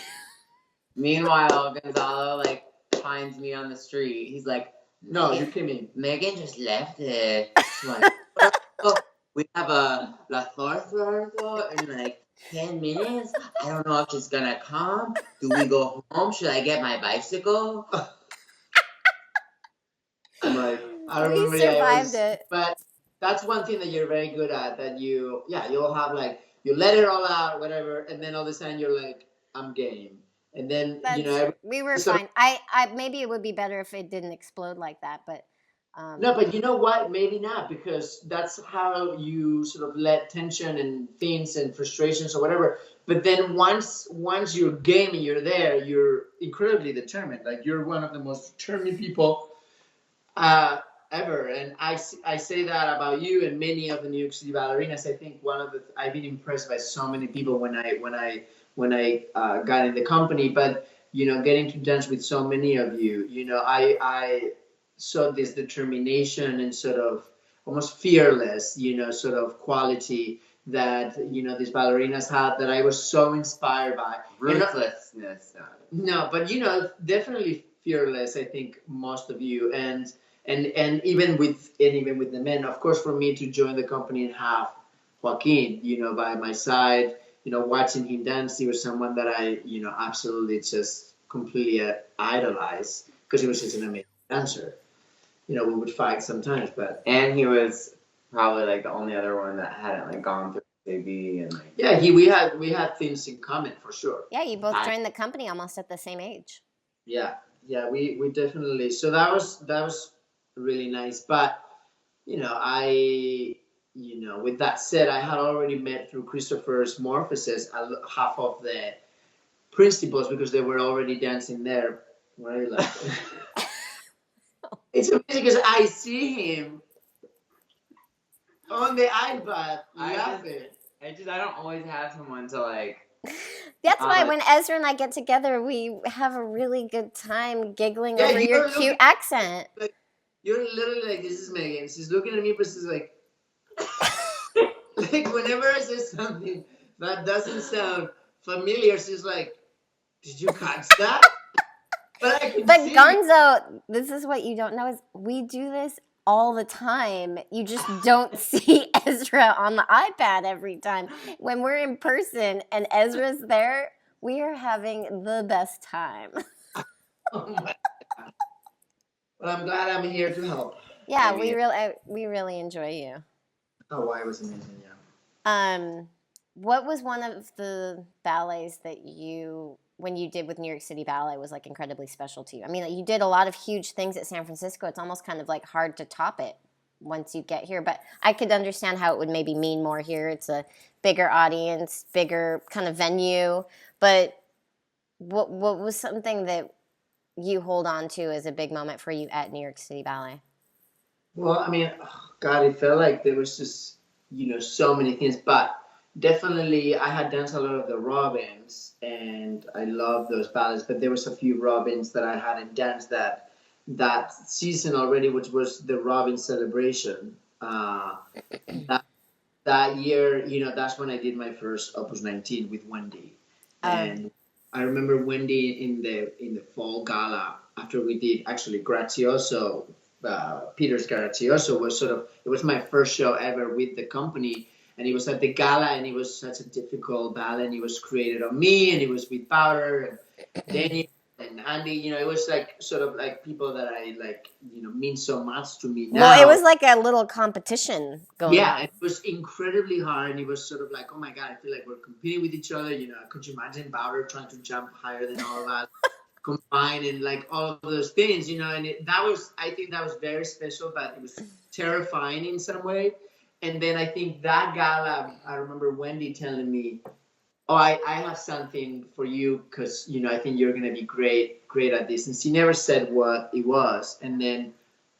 C: Meanwhile, Gonzalo like finds me on the street. He's like,
B: no, you came in.
C: Megan just left it. We have a La Source rehearsal in like 10 minutes. I don't know if she's gonna come. Do we go home? Should I get my bicycle?
B: I'm like, I remember
A: we survived it.
B: But that's one thing that you're very good at. That you'll have like, you let it all out, whatever, and then all of a sudden you're like, I'm game. And then
A: we were fine. I maybe it would be better if it didn't explode like that, but.
B: No, but you know what? Maybe not, because that's how you sort of let tension and things and frustrations or whatever. But then once you're game and you're there, you're incredibly determined. Like you're one of the most determined people ever. And I say that about you and many of the New York City ballerinas. I think I've been impressed by so many people when I got in the company. But getting to dance with so many of you, I saw this determination and sort of almost fearless, sort of quality that, these ballerinas had, that I was so inspired by.
C: Ruthlessness.
B: No, but, definitely fearless, I think, most of you. And even with the men, of course, for me to join the company and have Joaquin, by my side, watching him dance, he was someone that I, absolutely just completely idolized, because he was just an amazing dancer. we would fight sometimes, but
C: And he was probably like the only other one that hadn't like gone through AB and like.
B: yeah, we had things in common for sure.
A: Yeah, you both joined the company almost at the same age.
B: Yeah, we definitely. So that was really nice. But with that said, I had already met through Christopher's Morphosis half of the principals because they were already dancing there. Right? Like, it's amazing because I see him on the iPad laughing.
C: I don't always have someone to like.
A: That's why when Ezra and I get together, we have a really good time giggling over your cute accent.
B: Like, you're literally like, this is Megan. She's looking at me, but she's like, like whenever I say something that doesn't sound familiar, she's like, did you catch that? But
A: Gonzo, this is what you don't know is we do this all the time. You just don't see Ezra on the iPad every time. When we're in person and Ezra's there, we are having the best time.
B: Oh my God. Well, I'm glad I'm here to help.
A: Yeah, we really enjoy you.
B: Hawaii was amazing, yeah.
A: What was one of the ballets that when you did with New York City Ballet was like incredibly special to you? I mean, you did a lot of huge things at San Francisco. It's almost kind of like hard to top it once you get here. But I could understand how it would maybe mean more here. It's a bigger audience, bigger kind of venue. But what was something that you hold on to as a big moment for you at New York City Ballet?
B: Well, I mean, God, it felt like there was just, so many things. But definitely, I had danced a lot of the Robins, and I love those ballets. But there was a few Robins that I hadn't danced that season already, which was the Robin celebration. That year, that's when I did my first Opus 19 with Wendy, and I remember Wendy in the fall gala after we did actually Grazioso. Peter's Garcia was my first show ever with the company, and it was at the Gala, and it was such a difficult ballet, and it was created on me, and it was with Powder and Danny and Andy. It was like sort of like people that I like, mean so much to me now.
A: Well, it was like a little competition going on.
B: Yeah, it was incredibly hard, and it was sort of like, oh my God, I feel like we're competing with each other. Could you imagine Powder trying to jump higher than all of us? Combined and like all of those things, and I think that was very special, but it was terrifying in some way. And then I think that gala, I remember Wendy telling me, "Oh, I have something for you because I think you're gonna be great at this." And she never said what it was. And then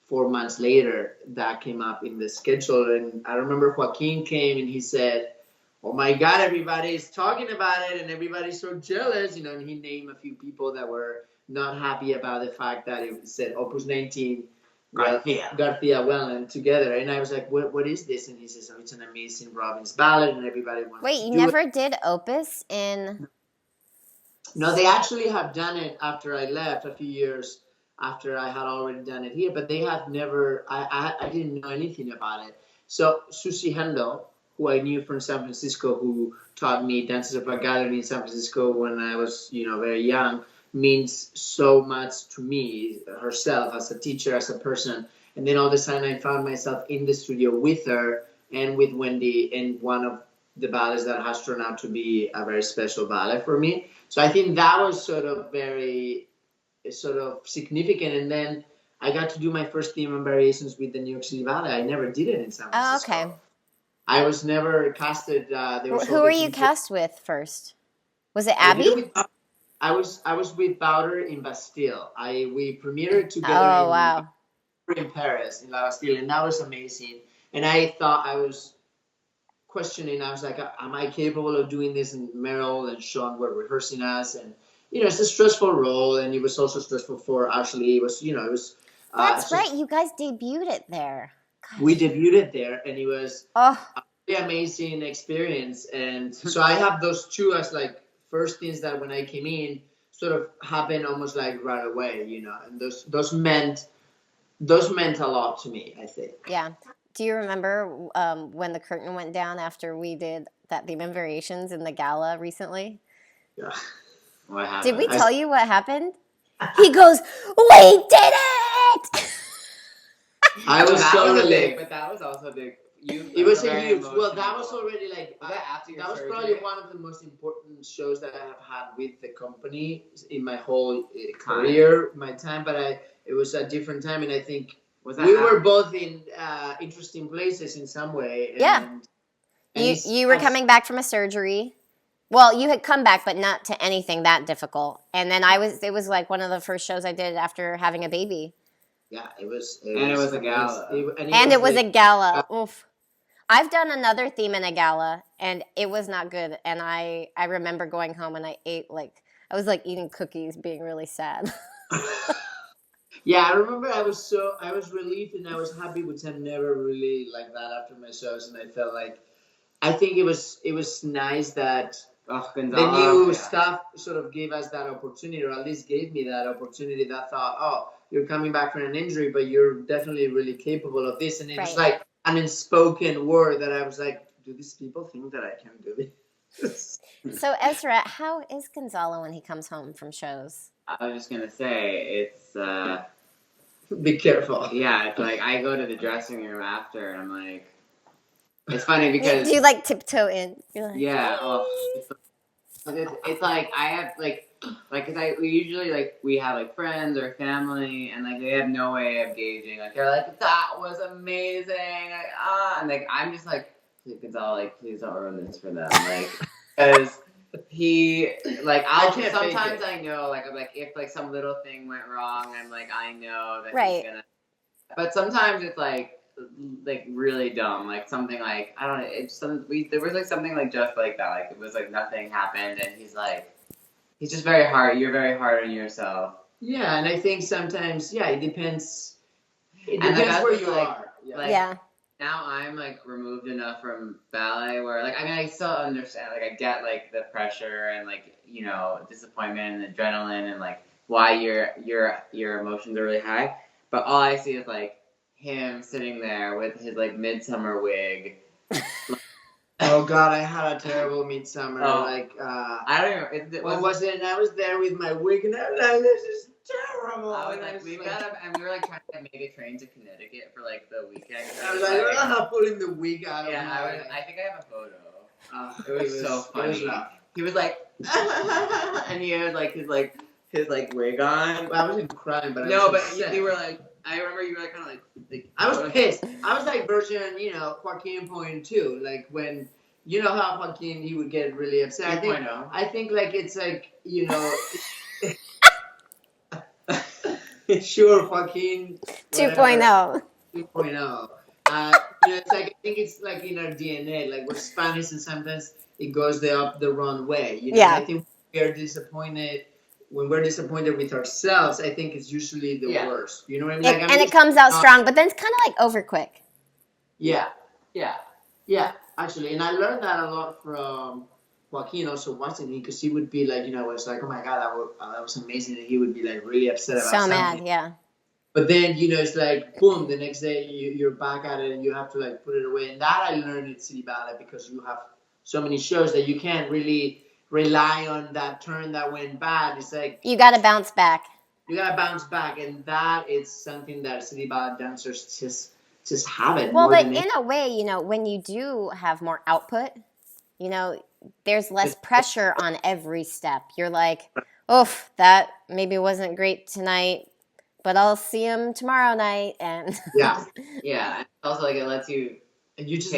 B: 4 months later, that came up in the schedule, and I remember Joaquin came and he said, "Oh my God, everybody's talking about it and everybody's so jealous," and he named a few people that were not happy about the fact that it said Opus 19 Garcia Wellen together. And I was like, what is this? And he says, "Oh, it's an amazing Robbins ballet and everybody wants to do it."
A: Wait, you never did Opus in...
B: No, they actually have done it after I left, a few years after I had already done it here, but they have never, I didn't know anything about it. So Susie Hendel, who I knew from San Francisco, who taught me Dances of Gallery in San Francisco when I was, very young, means so much to me, herself as a teacher, as a person. And then all of a sudden I found myself in the studio with her and with Wendy in one of the ballets that has turned out to be a very special ballet for me. So I think that was very significant. And then I got to do my first theme and variations with the New York City Ballet. I never did it in San Francisco.
A: Oh, okay.
B: I was never casted.
A: Who were you cast with first? Was it Abby?
B: I was with Powder in Bastille. We premiered together in Paris, in La Bastille, and that was amazing. And I thought, I was questioning, I was like, am I capable of doing this? And Meryl and Sean were rehearsing us, and it's a stressful role, and it was also stressful for Ashley. It was,
A: That's right. You guys debuted it there.
B: Gosh. We debuted it there, and it was a really amazing experience. And so I have those two as like first things that when I came in sort of happened almost like right away, and those meant a lot to me, I think.
A: Yeah. Do you remember when the curtain went down after we did that theme and variations in the Gala recently?
B: Yeah.
C: What happened?
A: Did we tell you what happened? He goes, "We did it!"
B: I was
C: that
B: so
C: was a big,
B: relieved.
C: but that was also big.
B: It was a
C: very
B: huge. Well,
C: emotional.
B: that was already like
C: Was that after your
B: that was
C: surgery?
B: probably one of the most important shows that I have had with the company in my whole career, my time. But it was a different time, and I think we were both in interesting places in some way. And,
A: you were coming back from a surgery. Well, you had come back, but not to anything that difficult. And then it was like one of the first shows I did after having a baby.
B: Yeah, it was
C: a gala.
A: And it was a gala. Oof. I've done another theme in a gala, and it was not good. And I remember going home and I was like eating cookies, being really sad.
B: Yeah, I remember I was relieved and I was happy, which I'm never really like that after my shows, and I felt like I think it was nice that
C: Gonzalo,
B: the new staff sort of gave us that opportunity, or at least gave me that opportunity. That thought, oh, you're coming back from an injury, but you're definitely really capable of this, and it was like an unspoken word that I was like, do these people think that I can do this?
A: So Ezra, how is Gonzalo when he comes home from shows?
C: I was just gonna say it's.
B: Be careful.
C: Yeah, it's like I go to the dressing room after, and I'm like, it's funny because
A: do you like tiptoe in? You're like,
C: yeah, it's like I have cause we usually we have like friends or family, and like they have no way of gauging. Like they're like, that was amazing, and like I'm just like, Gonzalo, like please don't ruin this for them, like because. He sometimes I know like if some little thing went wrong, I'm like I know that he's gonna. But sometimes it's like really dumb, like something like I don't know. There was like something like just like that, like it was like nothing happened, and he's just very hard. You're very hard on yourself.
B: Yeah, and I think sometimes it depends. It depends where you are.
A: Yeah.
C: Now I'm like removed enough from ballet where like I mean I still understand, like I get like the pressure and like disappointment and adrenaline and like why your emotions are really high, but all I see is like him sitting there with his like midsummer wig.
B: Oh God, I had a terrible midsummer.
C: I don't know.
B: What was it? And I was there with my wig, and I was like, "This is terrible."
C: I was like, we were like trying to make a train to Connecticut for like the weekend.
B: I was like, "We're not pulling the wig out."
C: Yeah, I think I have a photo. It was so
B: It
C: funny.
B: was
C: he was like, and he had like his wig on.
B: Well, I wasn't crying, but
C: you were like. I remember you were like kind of like
B: I was pissed. I was like version, Joaquin point two. Like when how Joaquin he would get really upset.
C: 2.0.
B: I think like it's like sure Joaquin
A: 2.0.
B: 2.0. It's like I think it's like in our DNA. Like we're Spanish, and sometimes it goes the wrong way.
A: Yeah.
B: I think we are disappointed. When we're disappointed with ourselves, I think it's usually the worst. You know what I mean?
A: And it comes out strong, but then it's kind of like over quick.
B: Yeah. Actually, and I learned that a lot from Joaquin also watching me, because he would be like, it's like, oh my God, that was amazing, and he would be like really upset about something.
A: So mad, yeah.
B: But then it's like boom, the next day you're back at it, and you have to like put it away. And that I learned at City Ballet, because you have so many shows that you can't really rely on that turn that went bad. It's like
A: you got to bounce back.
B: You got to bounce back, and that is something that City Ballet dancers just have it.
A: Well, but in a way, when you do have more output, there's less pressure on every step. You're like, oof, that maybe wasn't great tonight, but I'll see him tomorrow night. And
C: yeah. And also, like, it lets you.
B: And you just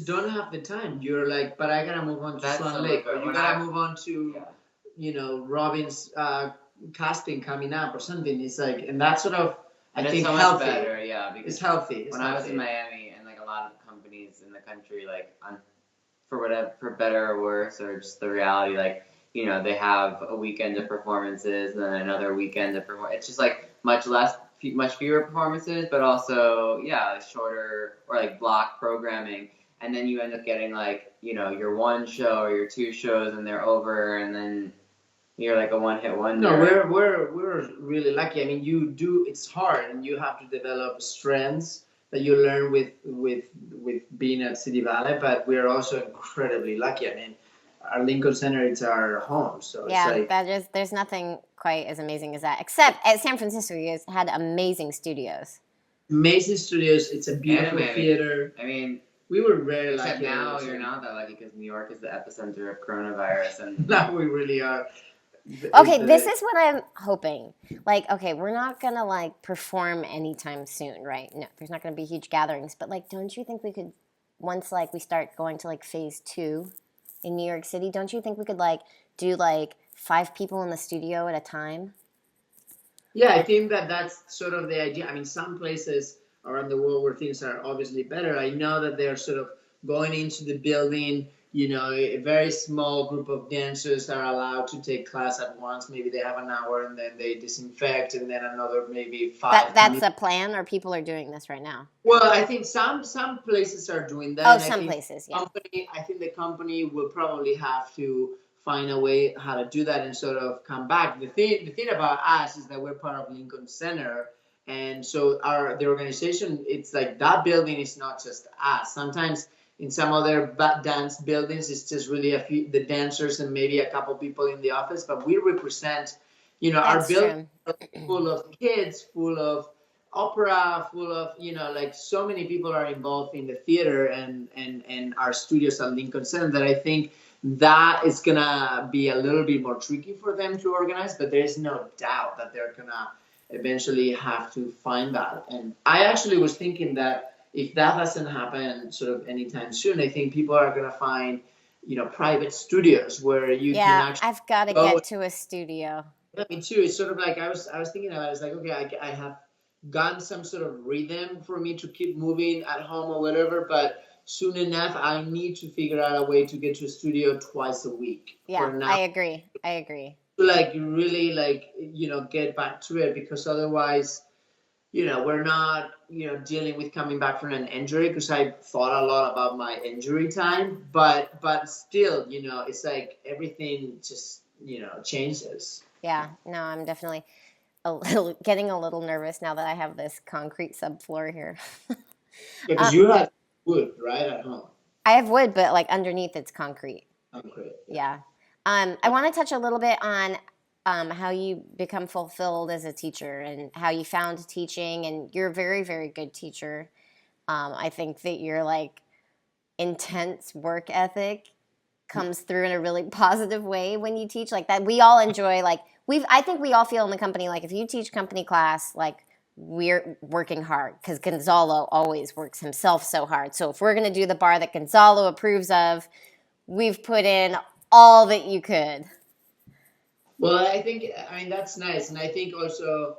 B: don't have the time. You're like, but I gotta move on to Swan Lake, or you gotta move on to, Robin's casting coming up or something. It's like, and that's sort of, I think,
C: so
B: healthy.
C: Much better, yeah, because
B: it's healthy.
C: When I was in Miami, and like a lot of companies in the country, like for better or worse, or just the reality, like they have a weekend of performances and then another weekend of performance. It's just like much fewer performances, but also shorter or like block programming, and then you end up getting like your one show or your two shows, and they're over, and then you're like a one-hit wonder.
B: No, we're really lucky. I mean, it's hard, and you have to develop strengths that you learn with being at City Ballet, but we're also incredibly lucky. I mean, our Lincoln Center, it's our home, so it's like,
A: there's nothing quite as amazing as that, except at San Francisco, you guys had amazing studios.
B: amazing studios. It's a beautiful
C: Miami.
B: theater.
C: I mean,
B: We were very
C: except
B: lucky.
C: now you're not that lucky because New York is the epicenter of coronavirus, and
B: Now we really are.
A: Okay, this is what I'm hoping. Like, okay, we're not gonna like perform anytime soon, right? No, there's not gonna be huge gatherings. But like, don't you think we could, once like we start going to like phase 2 in New York City, don't you think we could like do like 5 people in the studio at a time?
B: Yeah, I think that that's sort of the idea. I mean, some places around the world where things are obviously better, I know that they're sort of going into the building. A very small group of dancers are allowed to take class at once. Maybe they have an hour and then they disinfect, and then another maybe 5.
A: That's a plan, or people are doing this right now?
B: Well, I think some places are doing that.
A: Oh,
B: and
A: some places, yeah.
B: I think the company will probably have to find a way how to do that and sort of come back. The thing about us is that we're part of Lincoln Center, and so the organization, it's like that building is not just us. Sometimes in some other dance buildings, it's just really the dancers and maybe a couple people in the office, but we represent, our building full of kids, full of opera, full of like so many people are involved in the theater and our studios at Lincoln Center, that I think that is gonna be a little bit more tricky for them to organize, but there's no doubt that they're gonna eventually have to find that. And I actually was thinking that if that doesn't happen sort of anytime soon, I think people are gonna find private studios where you can actually
A: I've got to get to a studio.
B: Yeah, me too. It's sort of like I was thinking about it. It's like, okay, I have gotten some sort of rhythm for me to keep moving at home or whatever, but soon enough I need to figure out a way to get to a studio twice a week.
A: Yeah,
B: now,
A: I agree.
B: to like really like get back to it, because otherwise we're not dealing with coming back from an injury, because I thought a lot about my injury time, but still it's like everything just changes.
A: Yeah, no, I'm definitely getting a little nervous now that I have this concrete subfloor here.
B: Because you have wood right at home.
A: I have wood, but like underneath it's concrete.
B: Concrete.
A: Yeah. I want to touch a little bit on how you become fulfilled as a teacher and how you found teaching, and you're a very, very good teacher. I think that your like intense work ethic comes through in a really positive way when you teach, like that we all enjoy. Like I think we all feel in the company, like if you teach company class, like we're working hard, because Gonzalo always works himself so hard. So if we're going to do the bar that Gonzalo approves of, we've put in all that you could.
B: Well, I mean, that's nice. And I think also,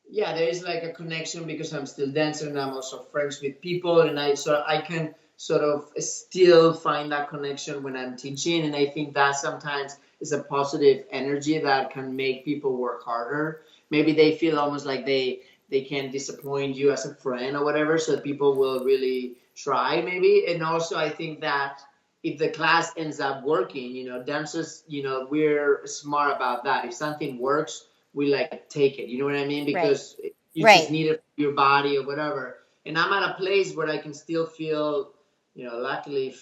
B: yeah, there is like a connection, because I'm still dancer and I'm also friends with people. And I can sort of still find that connection when I'm teaching. And I think that sometimes is a positive energy that can make people work harder. Maybe they feel almost like they can disappoint you as a friend or whatever. So people will really try maybe. And also I think that if the class ends up working, dancers, we're smart about that. If something works, we like take it. You know what I mean? Because you just need it for your body or whatever. And I'm at a place where I can still feel, luckily,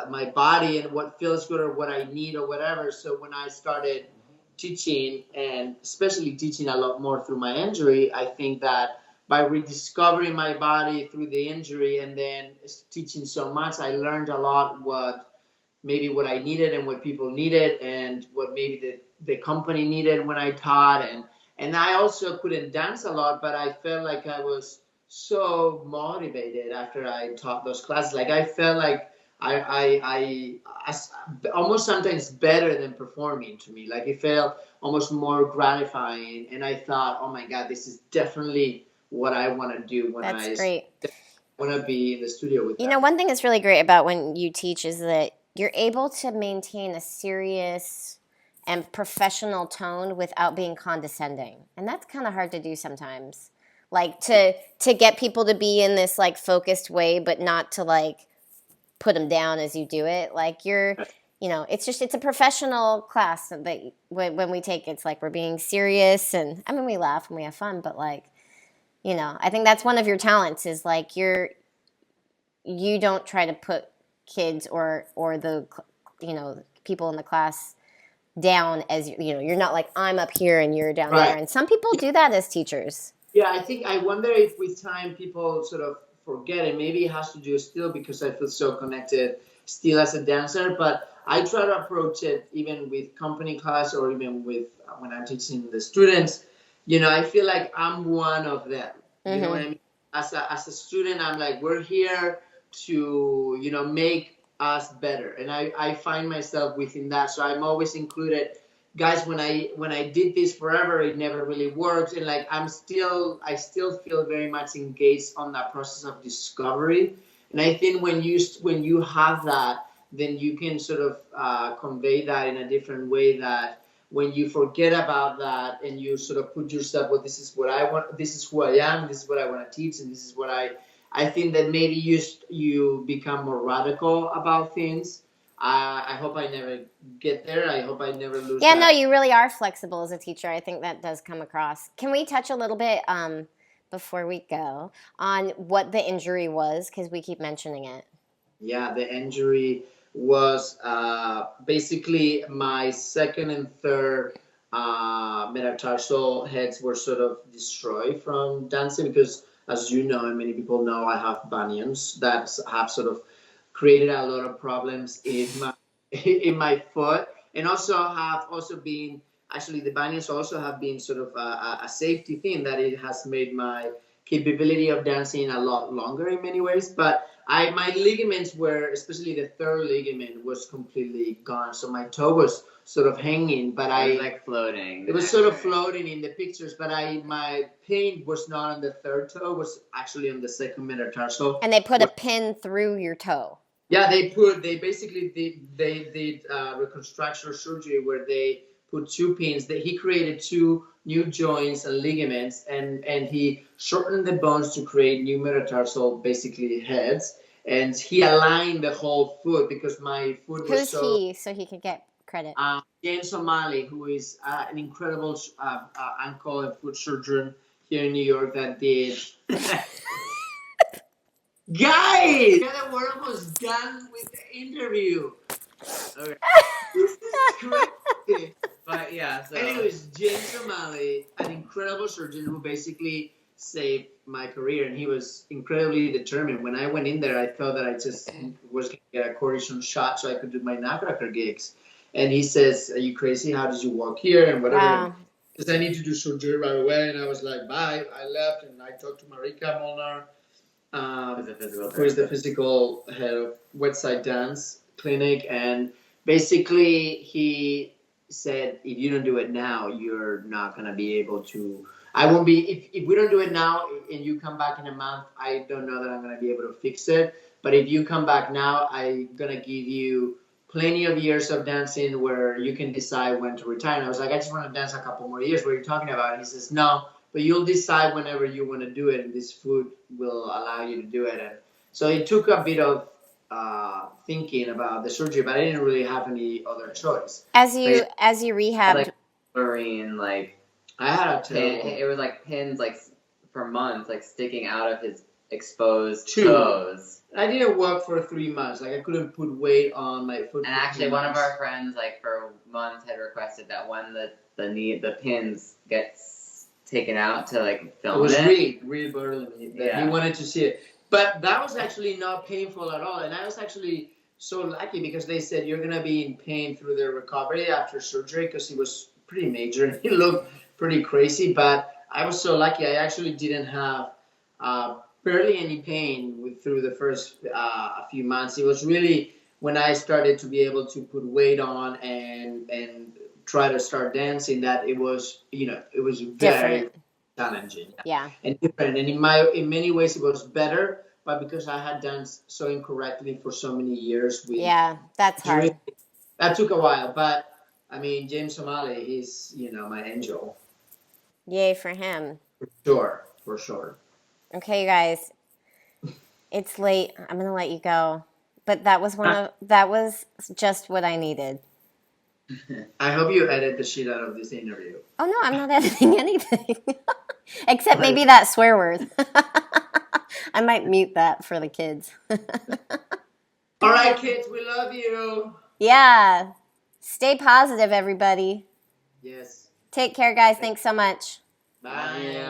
B: my body and what feels good or what I need or whatever. So when I started teaching, and especially teaching a lot more through my injury, I think that by rediscovering my body through the injury and then teaching so much, I learned a lot what I needed and what people needed and what maybe the company needed when I taught. And I also couldn't dance a lot, but I felt like I was so motivated after I taught those classes. Like I felt like I almost sometimes better than performing to me. Like it felt almost more gratifying. And I thought, oh my God, this is definitely what I want to do when
A: That's great.
B: want to be in the studio with them.
A: One thing that's really great about when you teach is that you're able to maintain a serious and professional tone without being condescending. And that's kind of hard to do sometimes. Like to get people to be in this like focused way, but not to like put them down as you do it. Like it's a professional class that when we take, it's like we're being serious, and I mean, we laugh and we have fun, but like, I think that's one of your talents is like you don't try to put kids or the people in the class down as you're not like I'm up here and you're down there, and some people do that as teachers.
B: Yeah, I wonder if with time people sort of forget it. Maybe it has to do still because I feel so connected still as a dancer. But I try to approach it even with company class or even with when I'm teaching the students. I feel like I'm one of them. You know what
A: Mm-hmm.
B: I mean? As a student, I'm like, we're here to make us better, and I find myself within that. So I'm always included guys, when I did this forever, it never really worked, and like I still feel very much engaged on that process of discovery. And I think when you have that, then you can sort of convey that in a different way, that when you forget about that and you sort of put yourself, well, this is what I want, this is who I am, this is what I want to teach, and this is what I think that maybe you become more radical about things. I hope I never get there. I hope I never lose
A: Yeah, no,
B: that.
A: you really are flexible as a teacher. I think that does come across. Can we touch a little bit before we go on what the injury was? Because we keep mentioning it.
B: Yeah, the injury was basically my second and third metatarsal heads were sort of destroyed from dancing because, as you know, and many people know, I have bunions that have sort of created a lot of problems in my in my foot, and also been actually the bunions also have been sort of a safety thing that it has made my capability of dancing a lot longer in many ways, but my ligaments were, especially the third ligament, was completely gone. So my toe was sort of hanging, but
C: It was like floating.
B: it was sort of floating in the pictures. But my pain was not on the third toe; it was actually on the second metatarsal.
A: And they put a pin through your toe.
B: Yeah, they basically did reconstruction surgery where they put two pins. That he created two new joints and ligaments, and he shortened the bones to create new metatarsal basically heads. And he aligned the whole foot because my foot was
A: Who's
B: so.
A: he so he could get credit?
B: James O'Malley, who is an incredible ankle and foot surgeon here in New York, that did. Guys, we're almost done with the interview. Okay. This is crazy.
C: But yeah, so
B: Anyways, James O'Malley, an incredible surgeon who basically saved my career, and he was incredibly determined. When I went in there, I thought that I just was going to get a cortisone shot so I could do my Nutcracker gigs. And he says, "Are you crazy? How did you walk here?" And whatever.
A: Wow.
B: Because I need to do surgery right away. And I was like, bye. I left, and I talked to Marika Molnar, who is the physical head of Westside Dance Clinic, and basically he said, if you don't do it now, you're not gonna be able to. I won't be if we don't do it now, and you come back in a month. I don't know that I'm gonna be able to fix it. But if you come back now, I'm gonna give you plenty of years of dancing where you can decide when to retire. And I was like, I just want to dance a couple more years. What are you talking about? And he says, no, but you'll decide whenever you want to do it, and this food will allow you to do it. And so it took a bit of thinking about the surgery, but I didn't really have any other choice.
A: As you rehabbed,
C: like marine, like
B: I had a
C: it was like pins like for months, like sticking out of his exposed
B: Two.
C: toes.
B: I didn't work for 3 months. Like I couldn't put weight on my foot.
C: And actually, one of our friends, like for months, had requested that when the pins get taken out to like film
B: It was
C: it.
B: Reed Berlin.
C: Yeah.
B: He wanted to see it. But that was actually not painful at all. And I was actually so lucky because they said you're going to be in pain through the recovery after surgery because he was pretty major and he looked pretty crazy. But I was so lucky. I actually didn't have barely any pain through the first a few months. It was really when I started to be able to put weight on and try to start dancing that it was very
A: different.
B: challenging.
A: Yeah.
B: And different. And in many ways it was better, but because I had danced so incorrectly for so many years
A: Yeah, that's hard.
B: that took a while. But I mean, James O'Malley, he's my angel.
A: Yay for him.
B: For sure.
A: Okay, you guys. It's late. I'm gonna let you go. But that was just what I needed.
B: I hope you edit the shit out of this interview.
A: Oh no, I'm not editing anything. Except maybe that swear word. I might mute that for the kids.
B: All right, kids, we love you.
A: Yeah. Stay positive, everybody.
B: Yes.
A: Take care, guys. Thanks so much.
B: Bye.